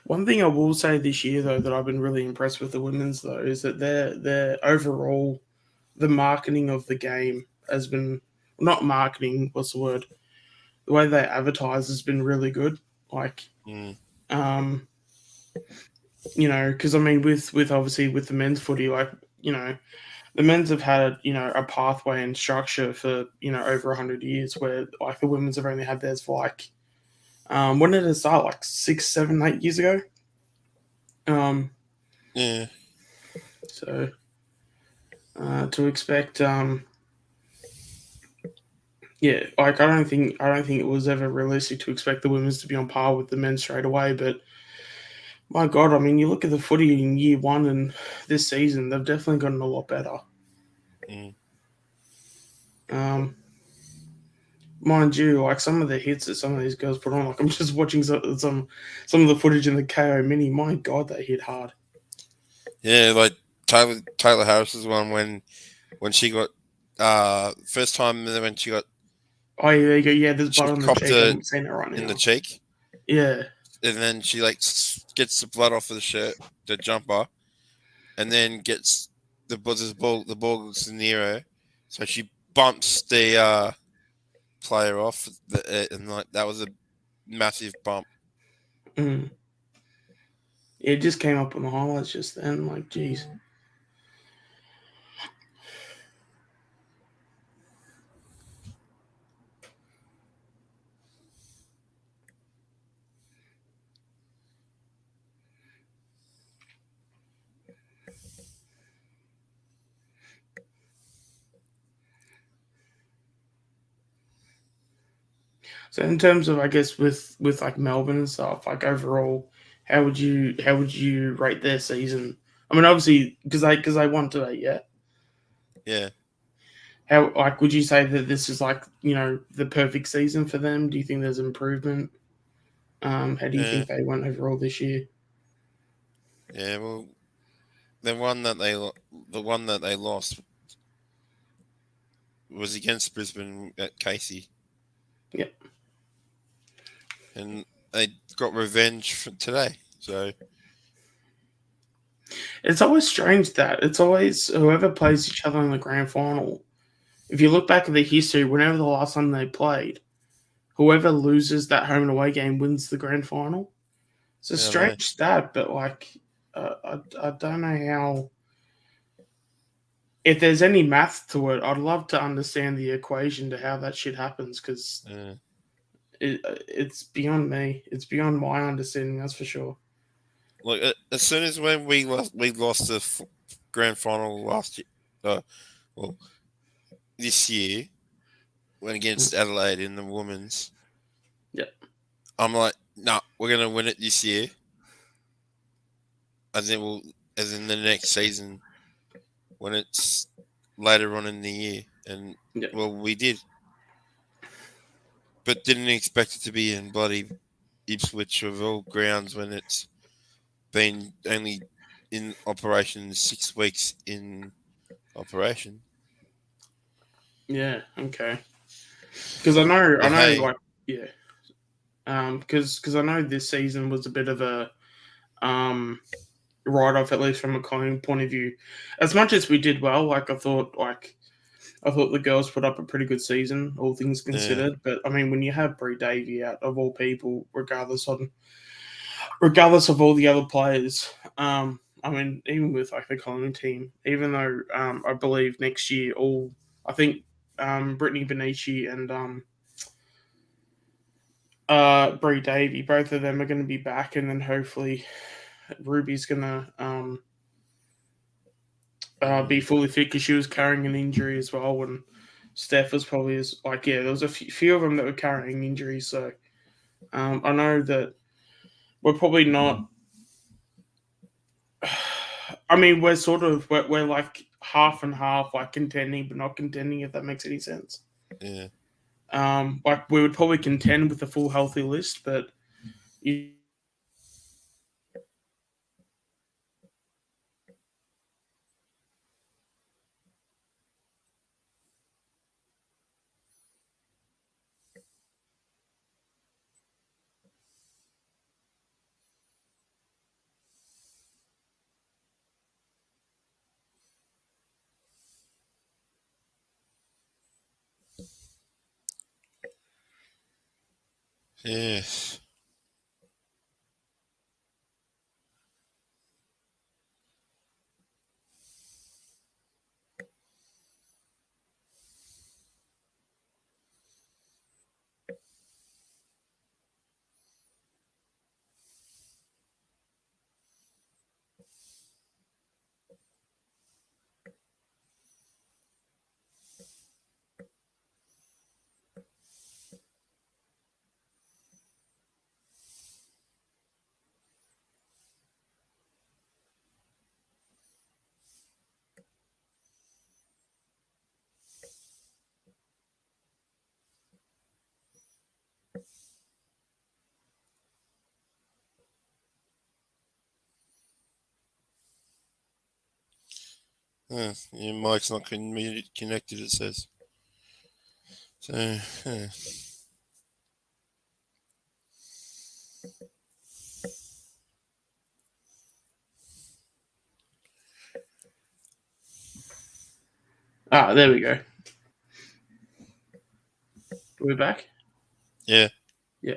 one thing I will say this year though that I've been really impressed with the women's though is that their overall the marketing of the game has been not marketing. What's the word? The way they advertise has been really good. Like, you know, because I mean, with obviously with the men's footy, like, you know, the men's have had, you know, a pathway and structure for, you know, over 100 years, where like the women's have only had theirs for like, when did it start? Like 6, 7, 8 years ago. Yeah. So to expect, yeah, like I don't think it was ever realistic to expect the women's to be on par with the men straight away. But my God, I mean, you look at the footy in year one and this season, they've definitely gotten a lot better. Mind you, like some of the hits that some of these girls put on, like I'm just watching some of the footage in the KO Mini. My God, they hit hard. Yeah, like Taylor Harris's one when she got first time when she got Oh yeah, there you go. Yeah, there's she blood on the copped cheek. it I'm seeing it right now. in the cheek, Yeah, and then she like gets the blood off of the shirt, the jumper, and then gets the ball goes near her, so she bumps the player off, and like that was a massive bump. It just came up on the highlights just then. Like, geez. So in terms of, I guess, with like Melbourne and stuff, like overall, how would you rate their season? I mean, obviously, because they won today, yeah. Yeah. How, like, would you say that this is like, you know, the perfect season for them? Do you think there's improvement? How do you think they went overall this year? Yeah, well, the one that they lost was against Brisbane at Casey. Yep. And they got revenge for today. So it's always strange that it's always whoever plays each other in the grand final. If you look back at the history, whenever the last time they played, whoever loses that home and away game wins the grand final. It's a strange stat, but like, I don't know how. If there's any math to it, I'd love to understand the equation to how that shit happens, because it's beyond me. It's beyond my understanding. That's for sure. Look, as soon as when we lost the grand final last year, this year, when against Adelaide in the women's, I'm like, nah, we're gonna win it this year. As in the next season, when it's later on in the year, and well, we did, but didn't expect it to be in bloody Ipswich of all grounds when it's been only in operation 6 weeks in operation. Yeah. Okay. Because I know, like, yeah. Because I know this season was a bit of a write-off, at least from a Collingwood point of view. As much as we did well, like I thought the girls put up a pretty good season, all things considered. Yeah. But I mean, when you have Brie Davey out of all people, regardless of all the other players, I mean, even with like the Collingwood team, even though I believe next year I think Brittany Benici and Brie Davey, both of them are going to be back, and then hopefully Ruby's going to be fully fit, because she was carrying an injury as well when Steph was probably there was a few of them that were carrying injuries. So I know that we're probably not. I mean, we're like half and half, like contending but not contending. If that makes any sense. Yeah. Like we would probably contend with a full healthy list, but Yes. Your mic's not connected, it says. So, there we go. We're back. yeah. Yeah.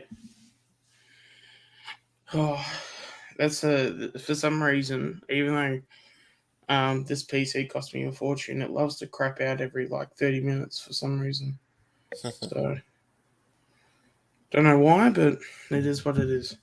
Oh, that's for some reason, even though this PC cost me a fortune, it loves to crap out every like 30 minutes for some reason. So don't know why, but it is what it is.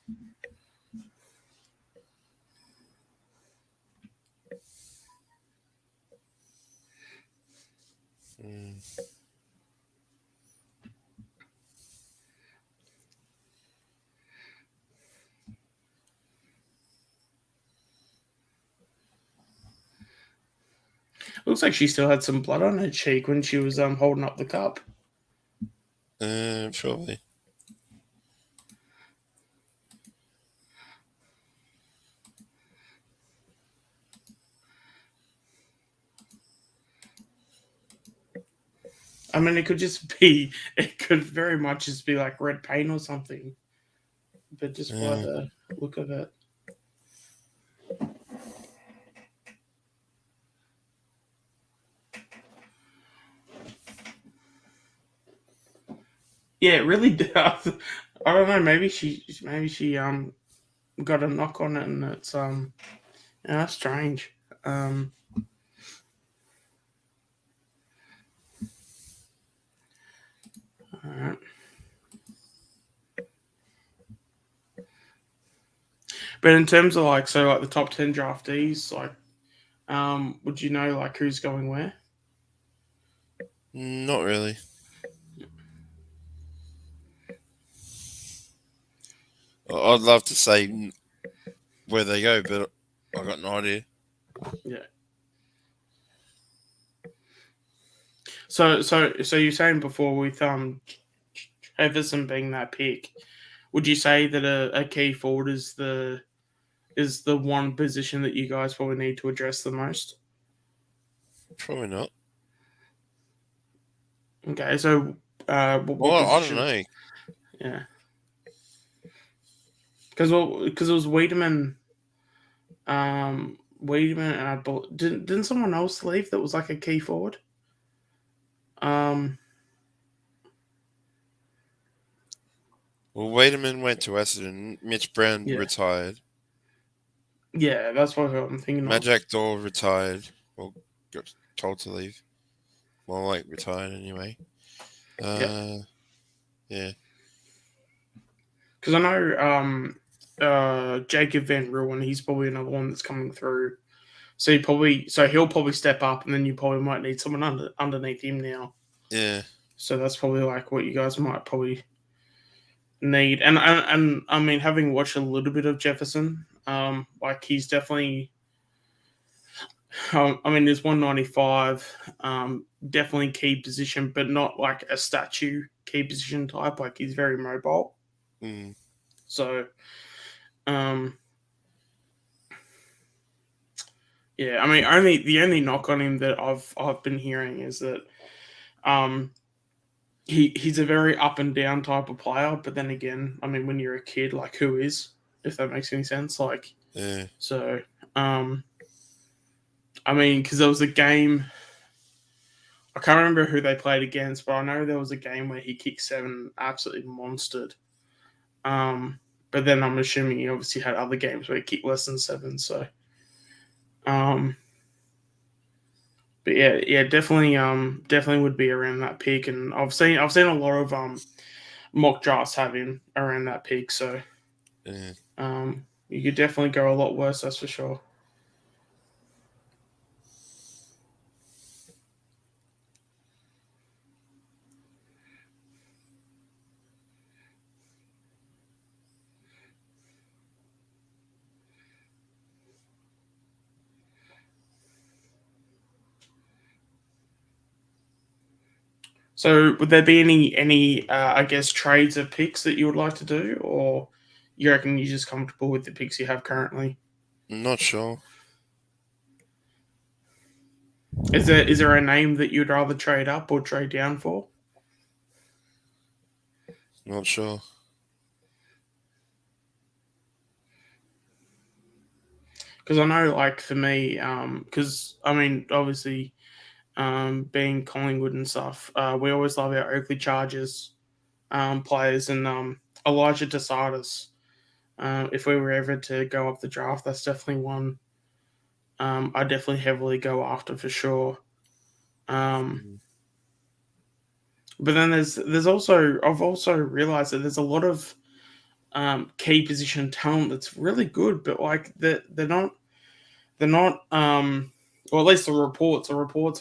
Looks like she still had some blood on her cheek when she was holding up the cup. Probably. I mean, it could very much just be like red paint or something. But just by the look of it. Yeah, it really does. I don't know. Maybe she got a knock on it, and it's that's strange. All right. But in terms of like the top 10 draftees, like would you know like who's going where? Not really. I'd love to say where they go, but I got no idea. Yeah. So you're saying before with Everson being that pick, would you say that a key forward is the one position that you guys probably need to address the most? Probably not. Okay, so what Well, I position? don't know. Yeah, because it was Wiedemann, Wiedemann, and didn't someone else leave that was like a key forward? Well, Wiedemann went to Essendon. Mitch Brown retired. Yeah, that's what I'm thinking of. Majak Dor retired. Well, got told to leave. Well, like retired anyway. Yeah. Because I know Jacob Van Ruin, he's probably another one that's coming through. So he'll probably step up, and then you probably might need someone underneath him now. Yeah. So that's probably like what you guys might probably need. And I mean, having watched a little bit of Jefferson, like he's definitely. I mean, there's 195, definitely key position, but not like a statue key position type. Like he's very mobile. Mm. So, yeah. I mean, the only knock on him that I've been hearing is that, he's a very up and down type of player. But then again, I mean, when you're a kid, like who is, if that makes any sense, like Yeah. so. I mean, because there was a game. I can't remember who they played against, but I know there was a game where he kicked 7, absolutely monstered. But then I'm assuming he obviously had other games where he kicked less than 7. So, but yeah, definitely would be around that peak. And I've seen a lot of mock drafts have him around that peak. So, Yeah. you could definitely go a lot worse, that's for sure. So, would there be any I guess trades of picks that you would like to do, or you reckon you're just comfortable with the picks you have currently? I'm not sure. Is there a name that you'd rather trade up or trade down for? Not sure. Because I know, like for me, because I mean, obviously, being Collingwood and stuff, we always love our Oakley Chargers players, and Elijah DeSartis. If we were ever to go up the draft, that's definitely one I definitely heavily go after for sure. But then there's also, I've also realized that there's a lot of key position talent that's really good, but like they're not or at least the reports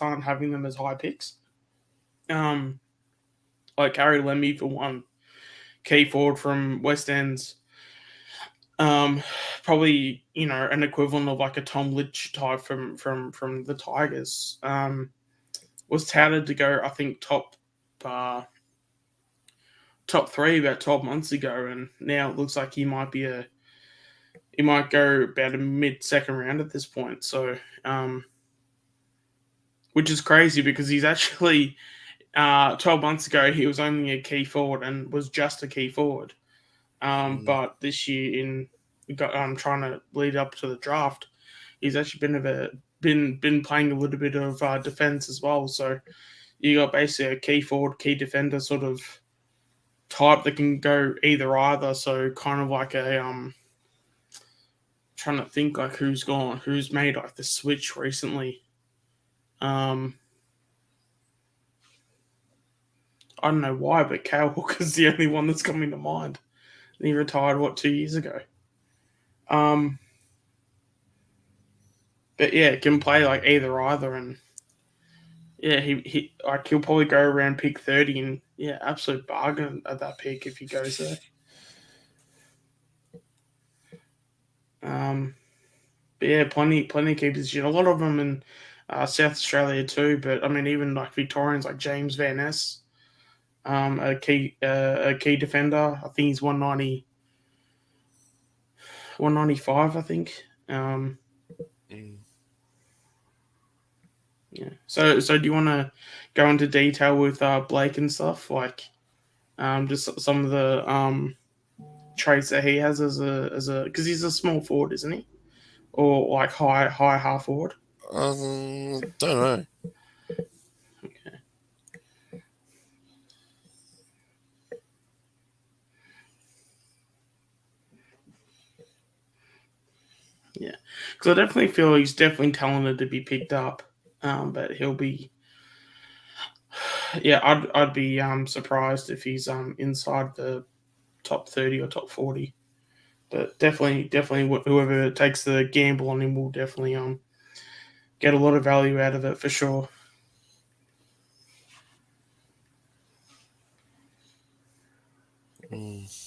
aren't having them as high picks. Like Harry Lemmy for one, key forward from West End's, probably an equivalent of like a Tom Litch type from the Tigers. Was touted to go, I think, top 3 about 12 months ago, and now it looks like he might go about a mid-second round at this point. So, which is crazy because he's actually 12 months ago he was only a key forward and was just a key forward. But this year trying to lead up to the draft, he's actually been playing a little bit of defense as well. So you got basically a key forward, key defender sort of type that can go either. So kind of like a trying to think like who's made like the switch recently. I don't know why, but Kale Hooker's the only one that's coming to mind. And he retired 2 years ago. But yeah, can play like either, and yeah, he like he'll probably go around pick 30, and yeah, absolute bargain at that pick if he goes there. But yeah, plenty of key position. A lot of them in South Australia too. But I mean, even like Victorians like James Van Ness, a key defender. I think he's 195. I think. Yeah. So do you want to go into detail with Blake and stuff, like just some of the traits that he has as a because he's a small forward, isn't he? Or like high half forward? Don't know. Okay. Yeah, because I definitely feel he's definitely talented to be picked up, but he'll be. Yeah, I'd be surprised if he's inside the top 30 or top 40. But definitely whoever takes the gamble on him will definitely get a lot of value out of it for sure. Mm.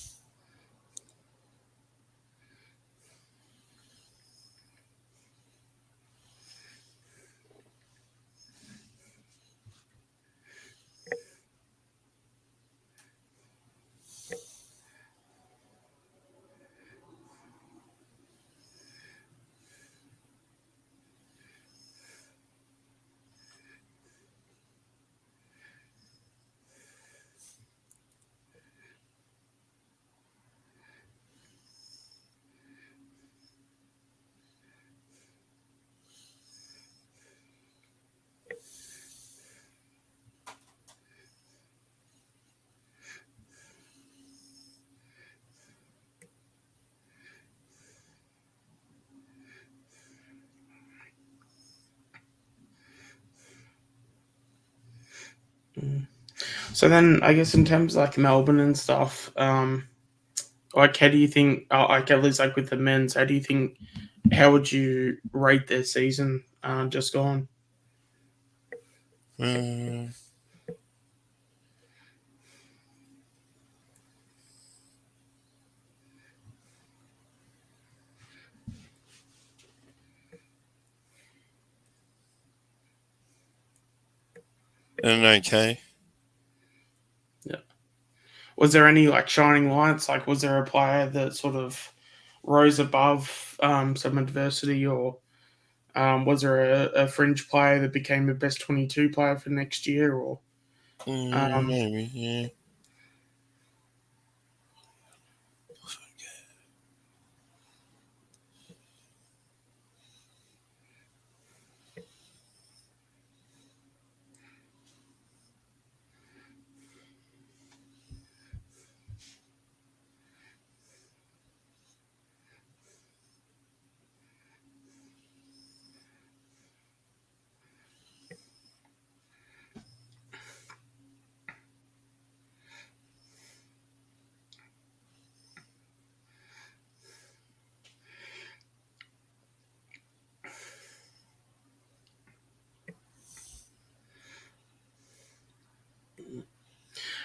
So then, I guess in terms of like Melbourne and stuff, like how do you think? Like at least like with the men's, how do you think? How would you rate their season just gone? Mm. And okay. Was there any like shining lights? Like, was there a player that sort of rose above some adversity, or was there a fringe player that became the best 22 player for next year? Or Maybe, yeah.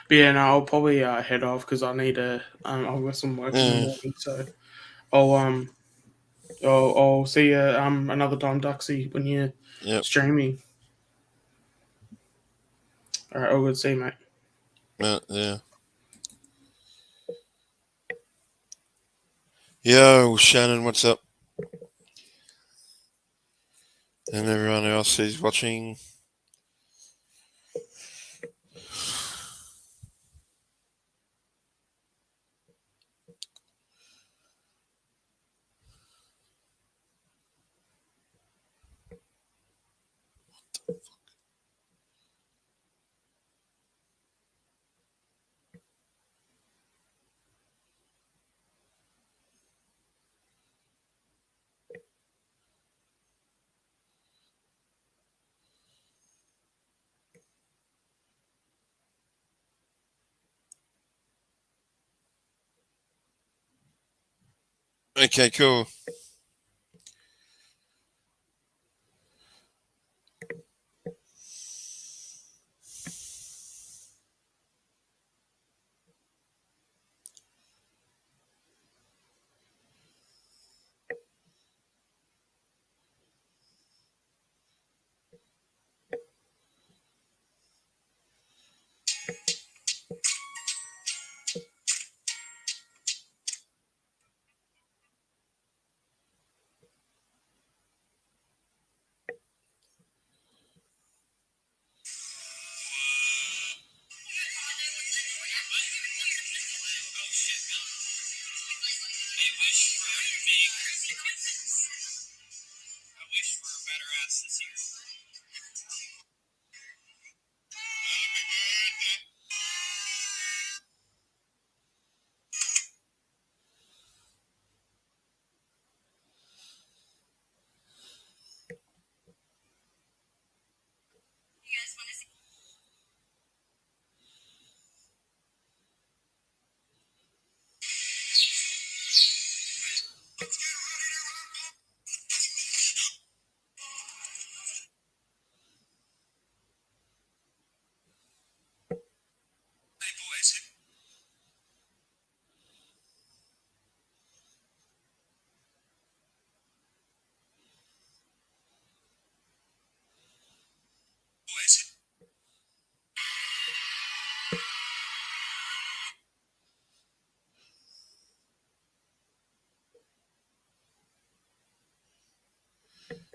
but yeah, no, I'll probably head off because I need to. I've got some work in the morning, so I'll I'll see you another time, Duxie, when you're Yep. streaming. All right, all good. See you, mate. Yeah. Yo, Shannon, what's up? And everyone else who's watching. Okay, cool.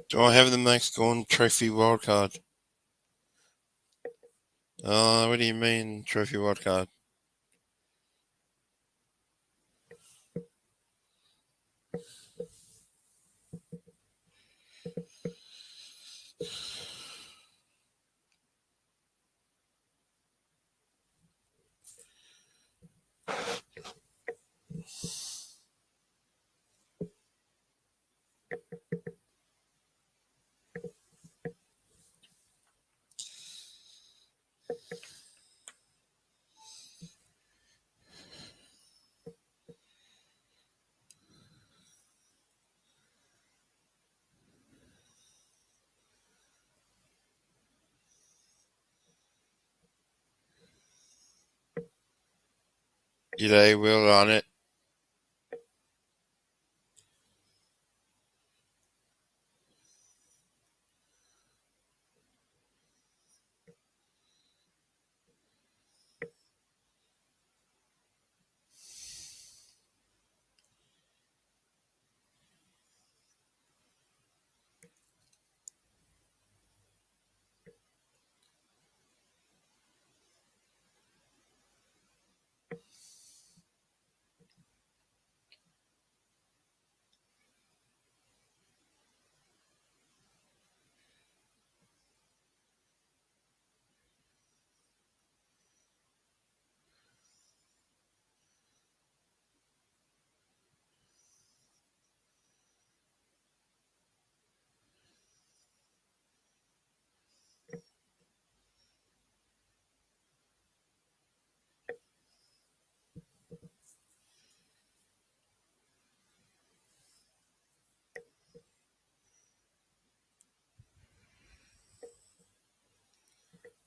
Do I have the Max Gorn Trophy wildcard? What do you mean, Trophy wildcard? G'day, Will on it.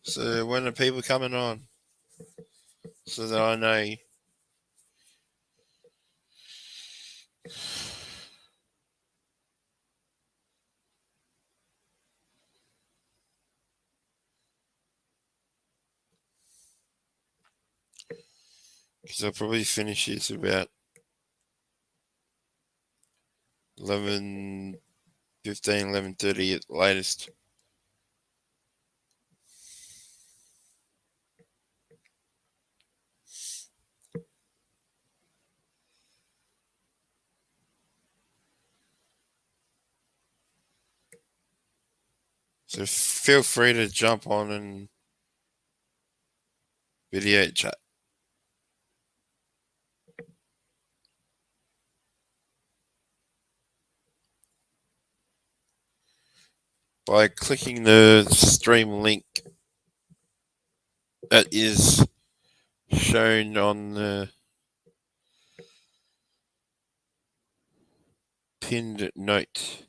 So when are people coming on? So that I know. Because I'll probably finish this about 11:15, 11:30 at the latest. So feel free to jump on and video chat. By clicking the stream link that is shown on the pinned note.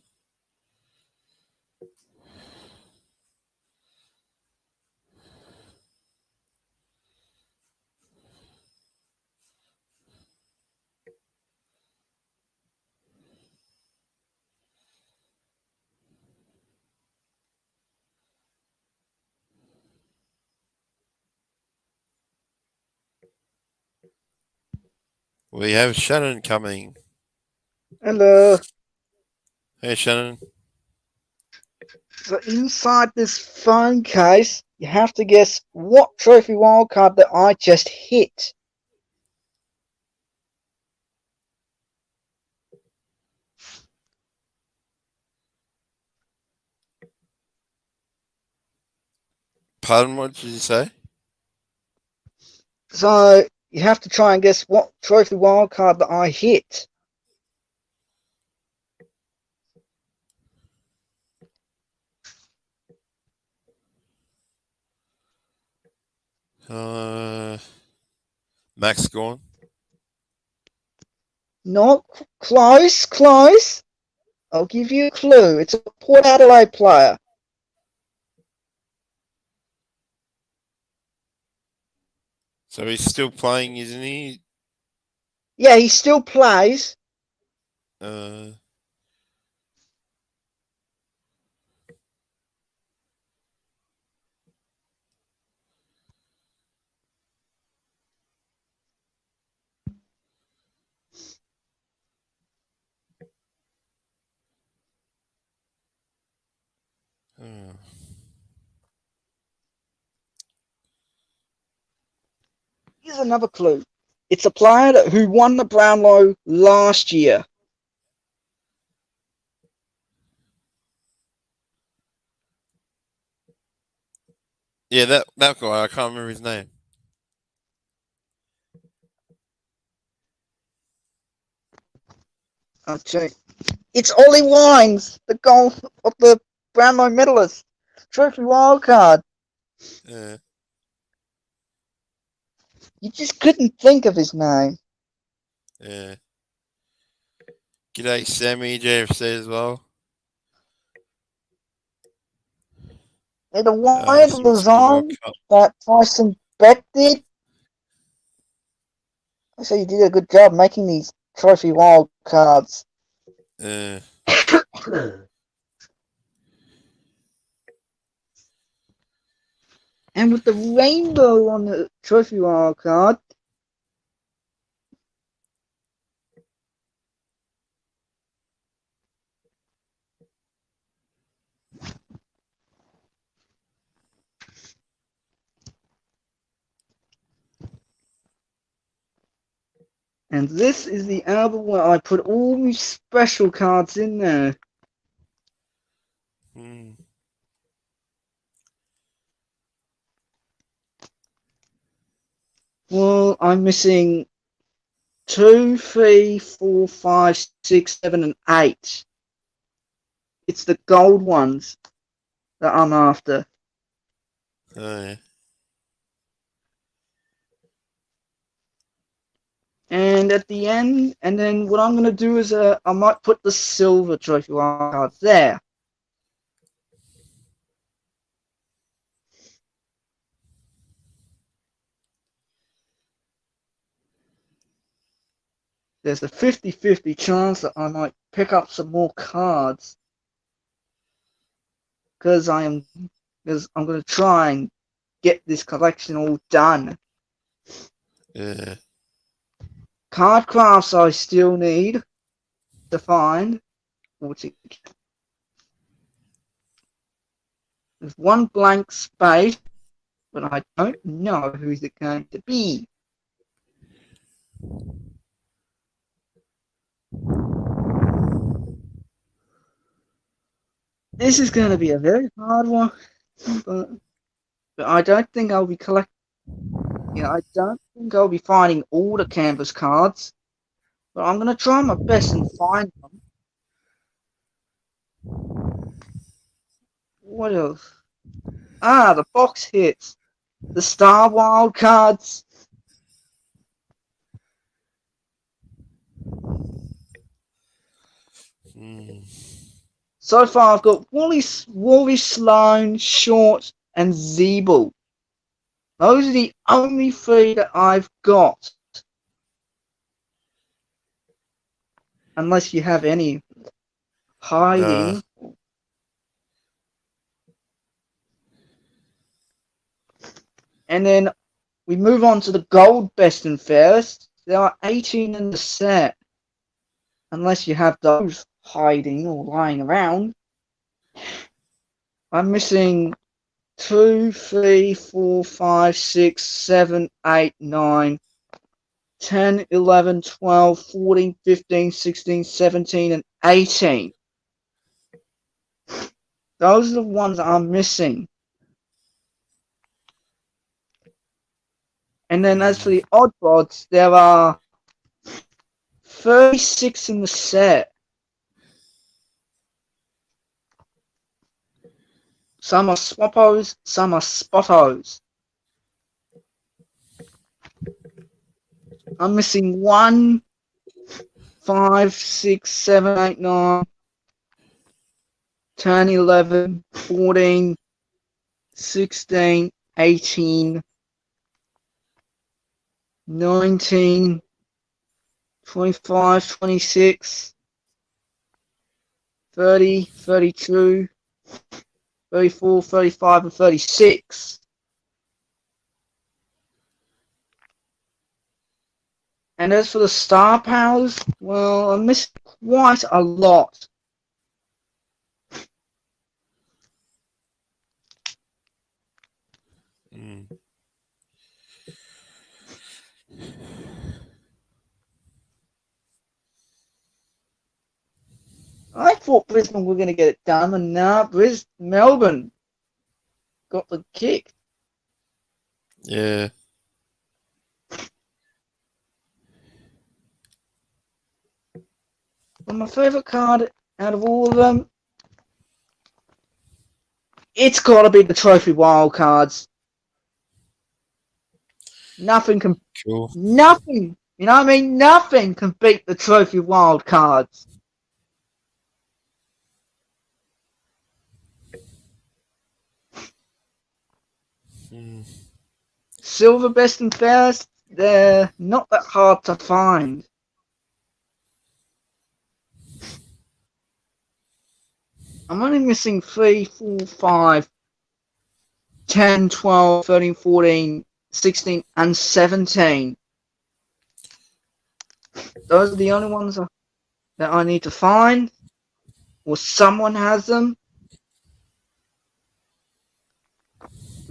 We have Shannon coming. Hello. Hey, Shannon. So inside this phone case, you have to guess what trophy wildcard that I just hit. Pardon, what did you say? So you have to try and guess what trophy wildcard that I hit. Max Gorn. Not close, close. I'll give you a clue. It's a Port Adelaide player. So he's still playing, isn't he? Yeah, he still plays. Oh. Here's another clue. It's a player who won the Brownlow last year. Yeah, that guy. I can't remember his name. Okay. It's Ollie Wines, the goal of the Brownlow medalist. Trophy wildcard. Yeah. You just couldn't think of his name. Yeah. G'day, Sammy, JFC as well. And the wild Some World design Cup. that Tyson Beck did. So you did a good job making these trophy wildcards. Yeah. And with the rainbow on the trophy wildcard, and this is the album where I put all these special cards in there. Hmm. Well, I'm missing 2, 3, 4, 5, 6, 7, and 8. It's the gold ones that I'm after. Oh, yeah. And at the end, and then what I'm going to do is I might put the silver trophy cards there. There's a 50-50 chance that I might pick up some more cards. Because I'm going to try and get this collection all done. Yeah. Card crafts I still need to find. There's one blank space, but I don't know who's it going to be. This is going to be a very hard one, but I don't think I'll be collecting. Yeah, I don't think I'll be finding all the canvas cards, but I'm going to try my best and find them. What else? Ah, the box hits. The Star Wild cards. Hmm. So far, I've got Wally Sloan, Short, and Zeeble. Those are the only 3 that I've got. Unless you have any hiding. Nah. And then we move on to the gold best and fairest. There are 18 in the set. Unless you have those hiding or lying around. I'm missing 2, 3, 4, 5, 6, 7, 8, 9, 10, 11, 12, 14, 15, 16, 17, and 18. Those are the ones I'm missing. And then as for the odd bods, there are 36 in the set. Some are swappos, some are spottos. I'm missing 1, 5, 6, 7, 8, 9, 10, 11, 14, 16, 18, 19, 25, 26, 30, 32, 34, 35, and 36. And as for the star powers, well, I missed quite a lot. thought Brisbane were going to get it done, and now Melbourne got the kick. Yeah. But my favourite card out of all of them, it's got to be the Trophy Wild Cards. Nothing can, Cool. nothing, you know what I mean? Nothing can beat the Trophy Wild Cards. Silver best and fairest, they're not that hard to find. I'm only missing 3, 4, 5, 10, 12, 13, 14, 16, and 17. Those are the only ones that I need to find, or someone has them.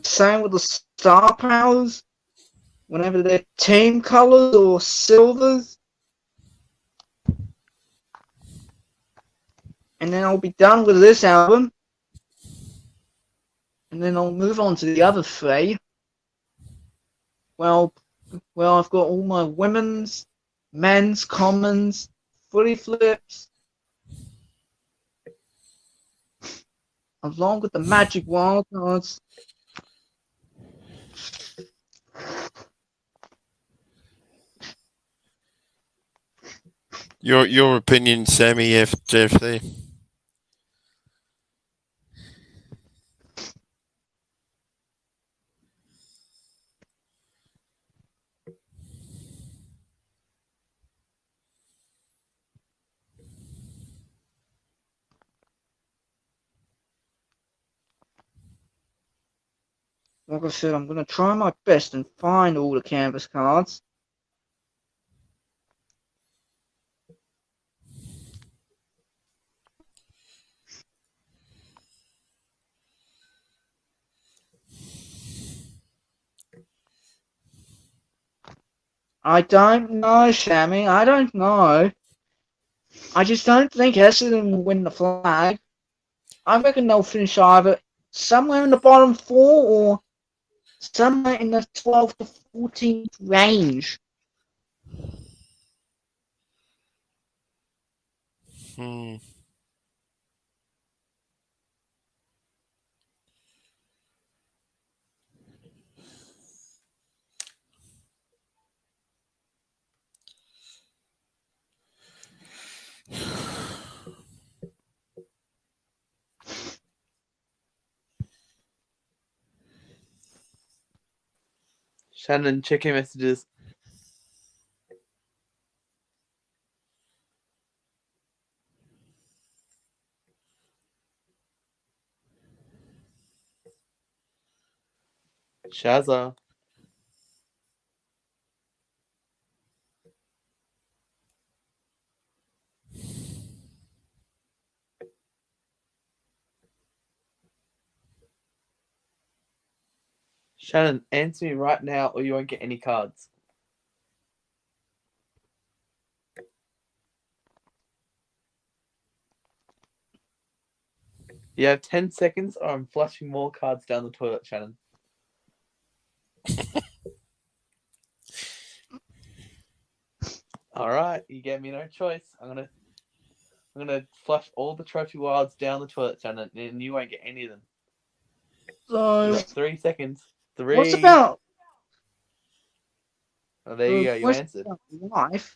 Same with the star powers, whenever they're team colors or silvers. And then I'll be done with this album. And then I'll move on to the other 3. Well, I've got all my women's, men's, commons, footy flips, along with the magic wild cards. Your opinion, Sammy FJFC? Like I said, I'm going to try my best and find all the canvas cards. I don't know, Sammy. I don't know. I just don't think Essendon will win the flag. I reckon they'll finish either somewhere in the bottom 4 or somewhere in the 12 to 14 range. Shannon, check your messages. Shazza. Shannon, answer me right now or you won't get any cards. You have 10 seconds or I'm flushing more cards down the toilet, Shannon. Alright, you gave me no choice. I'm gonna flush all the trophy wilds down the toilet, Shannon, and you won't get any of them. So, You got 3 seconds. 3. what's about? Oh, there you go. You answered. Life.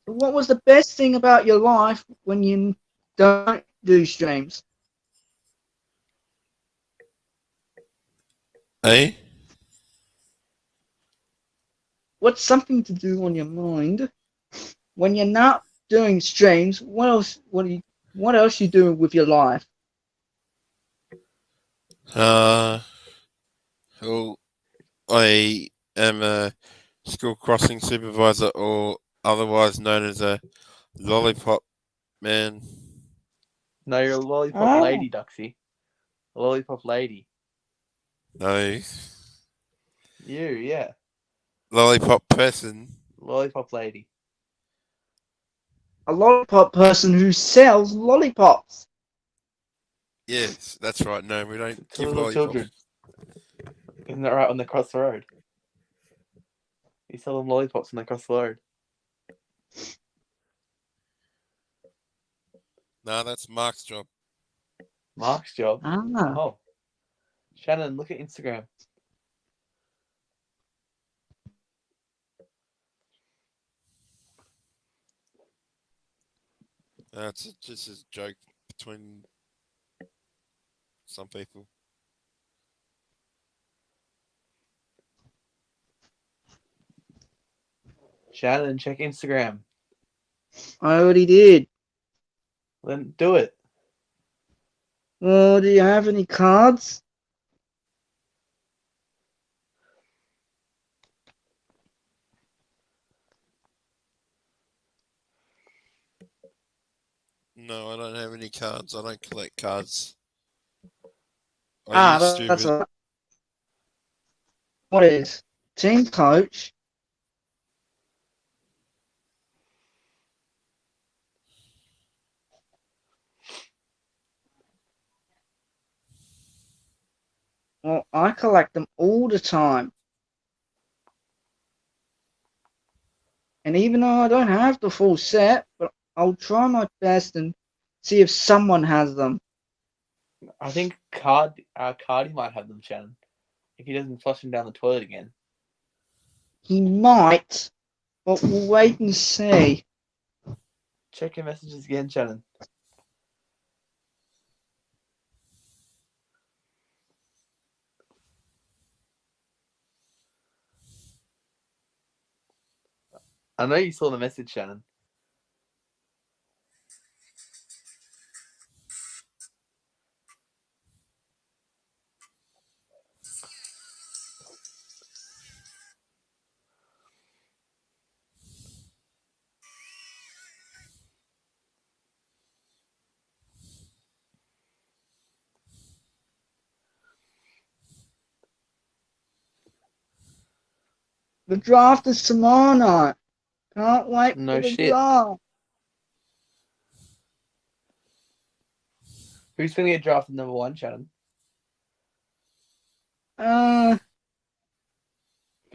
What was the best thing about your life when you don't do streams? Eh? What's something to do on your mind when you're not doing streams? What else? What else you doing with your life? Well, I am a school crossing supervisor, or otherwise known as a lollipop man. No, you're a lollipop lady, Duxie. A lollipop lady. No, You, yeah. lollipop person. Lollipop lady. a lollipop person who sells lollipops. Yes, that's right. No, we don't To give little lollipops. children. Isn't that right when they cross the road? You sell them lollipops when they cross the road. No, that's Mark's job. Mark's job. Ah. Oh. Shannon, look at Instagram. That's just a joke between some people. Shannon, check Instagram. I already did. Then do it. Well, do you have any cards? No, I don't have any cards. I don't collect cards. I used to, That's but all right. What is? Team coach? Well, I collect them all the time. And even though I don't have the full set, but I'll try my best and see if someone has them. I think Cardi might have them, Shannon. If he doesn't flush them down the toilet again. He might, but we'll wait and see. Check your messages again, Shannon. I know you saw the message, Shannon. The draft is tomorrow night. Can't wait No for the shit. draft. Who's going to get drafted number 1, Shannon? Bit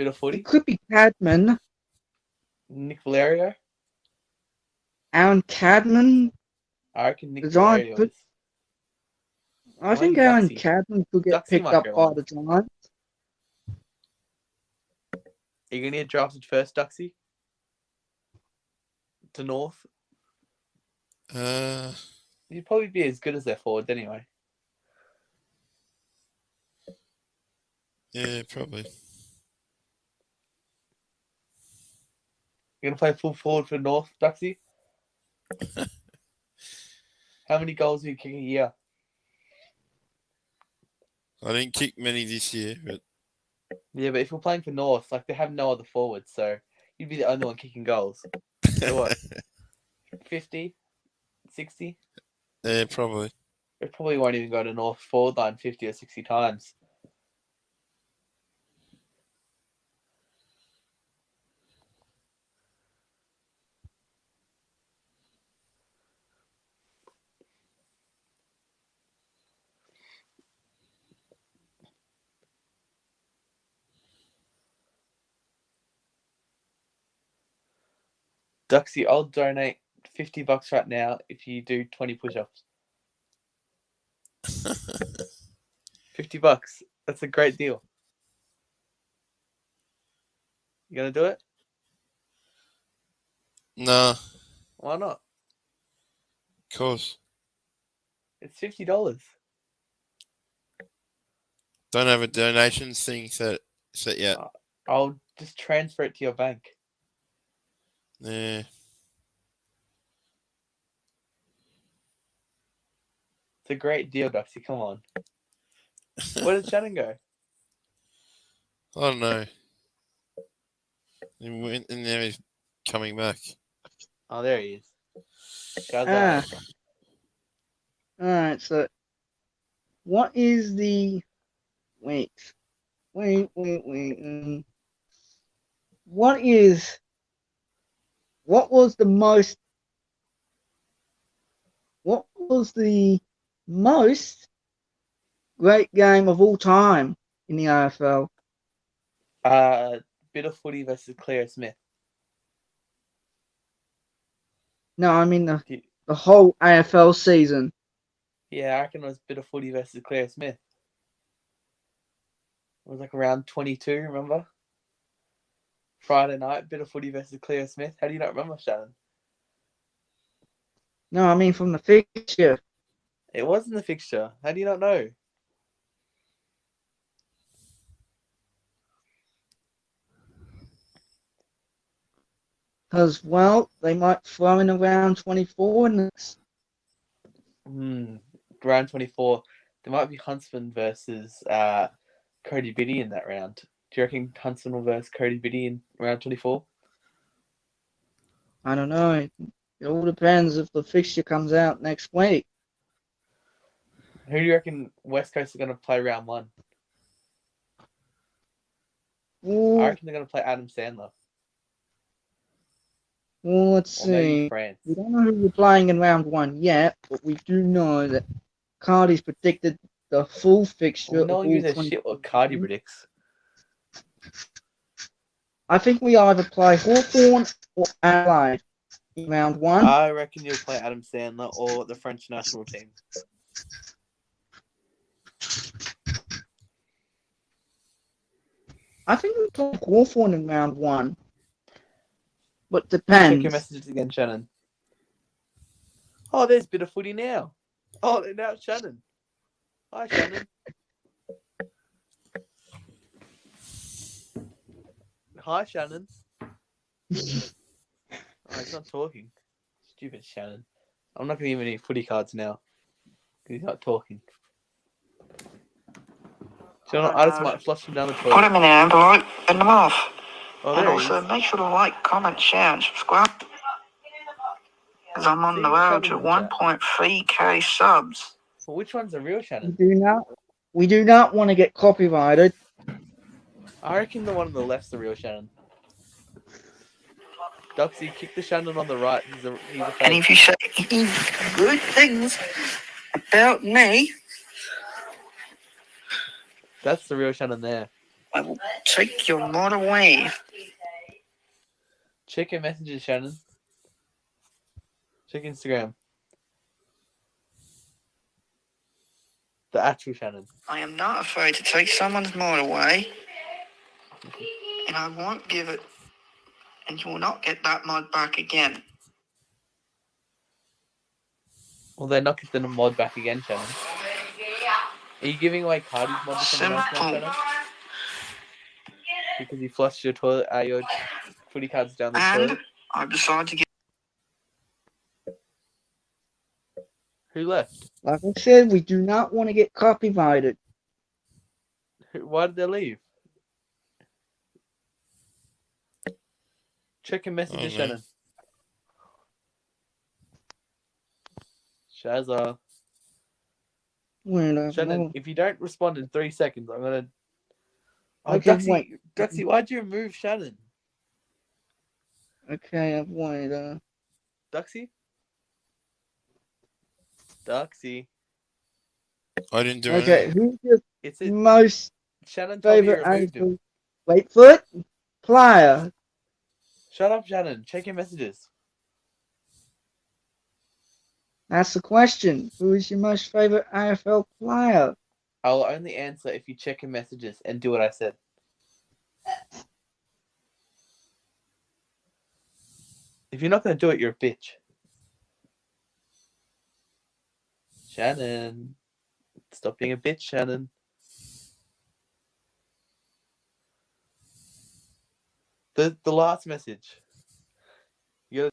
of footy? It could be Cadman. Nick Valerio? Aaron Cadman. I reckon Nick The Giants Valerio could. is. I think Aaron Duxie. Cadman could get Duxie picked might up go by on. the Giants. Are you going to get drafted first, Duxie? To North? You'd probably be as good as their forwards anyway. yeah, probably. You're going to play full forward for North, Duxie? How many goals do you kick a year? I didn't kick many this year, but Yeah, but if you're playing for North, like they have no other forwards, so you'd be the only one kicking goals. So what? 50? 60? yeah, probably. It probably won't even go to North forward line 50 or 60 times. Duxie, I'll donate $50 right now if you do 20 push-ups. $50. That's a great deal. You gonna do it? Nah, Why not? of course. It's $50. Don't have a donations thing set yet. I'll just transfer it to your bank. Yeah. It's a great deal, Duxie. Come on. Where did Shannon go? I don't know. And now he's coming back. Oh, there he is. Shut Ah. up. Alright, so what is the wait. What was the most what was the most great game of all time in the AFL? Bit of footy versus Claire Smith. No, I mean Do you- the whole AFL season. Yeah, I reckon it was bit of footy versus Claire Smith. It was like around 22, remember? Friday night, bit of footy versus Claire Smith. How do you not remember, Shannon? No, I mean from the fixture. It was in the fixture. How do you not know? Because, well, they might throw in around 24 in this. Round 24. There might be Huntsman versus Cody Biddy in that round. Do you reckon Huntsman will verse Cody Biddy in round 24? I don't know. It all depends if the fixture comes out next week. Who do you reckon West Coast are going to play round 1? Ooh, I reckon they're going to play Adam Sandler. well, let's Or maybe see. France. We don't know who we're playing in round 1 yet, but we do know that Cardi's predicted the full fixture. Well, no of one gives all a 20 shit what Cardi predicts. I think we either play Hawthorn or Adelaide in round 1. I reckon you'll play Adam Sandler or the French national team. I think we play Hawthorn in round 1. But Check depends. your messages again, Shannon. Oh, there's a bit of footy now. Oh, now it's Shannon. Hi, Shannon. Hi, Shannon. Oh, he's not talking. Stupid Shannon. I'm not going to give him any footy cards now. Because he's not talking. Shannon, I just might flush him down the toilet. Put them in an envelope and them off. Oh, And there he also is. make sure to like, comment, share and subscribe. Because I'm on See the road to Shannon in chat. 1.3k subs. Well, which one's the real We Shannon? do not want to get copyrighted. I reckon the one on the left's the real Shannon. Duxie, kick the Shannon on the right. He's a And fake. if you say good things about me, That's the real Shannon there. I will take your mod away. Check your messages, Shannon. Check Instagram. The actual Shannon. I am not afraid to take someone's mod away. And I won't give it. And you will not get that mod back again. Well, they're not getting the mod back again, Shannon. Are you giving away Cardi's mod to someone else now, Simple. Shannon? Because you flushed your your footy cards down the And toilet? I've decided to get. Who left? Like I said, we do not want to get copyrighted. Why did they leave? Check your messages, Oh, Shannon. Shazza. Shannon, if you don't respond in 3 seconds, I'm gonna. Oh, Okay, Duxie, why'd you remove Shannon? Okay, I've waited. Duxie? I didn't do Okay, anything. who's your It's it. most Shannon told me you favorite removed him. Waitfoot player? Shut up, Shannon. Check your messages. That's the question. Who is your most favorite AFL player? I'll only answer if you check your messages and do what I said. If you're not going to do it, you're a bitch. Shannon. Stop being a bitch, Shannon. The last message. You gotta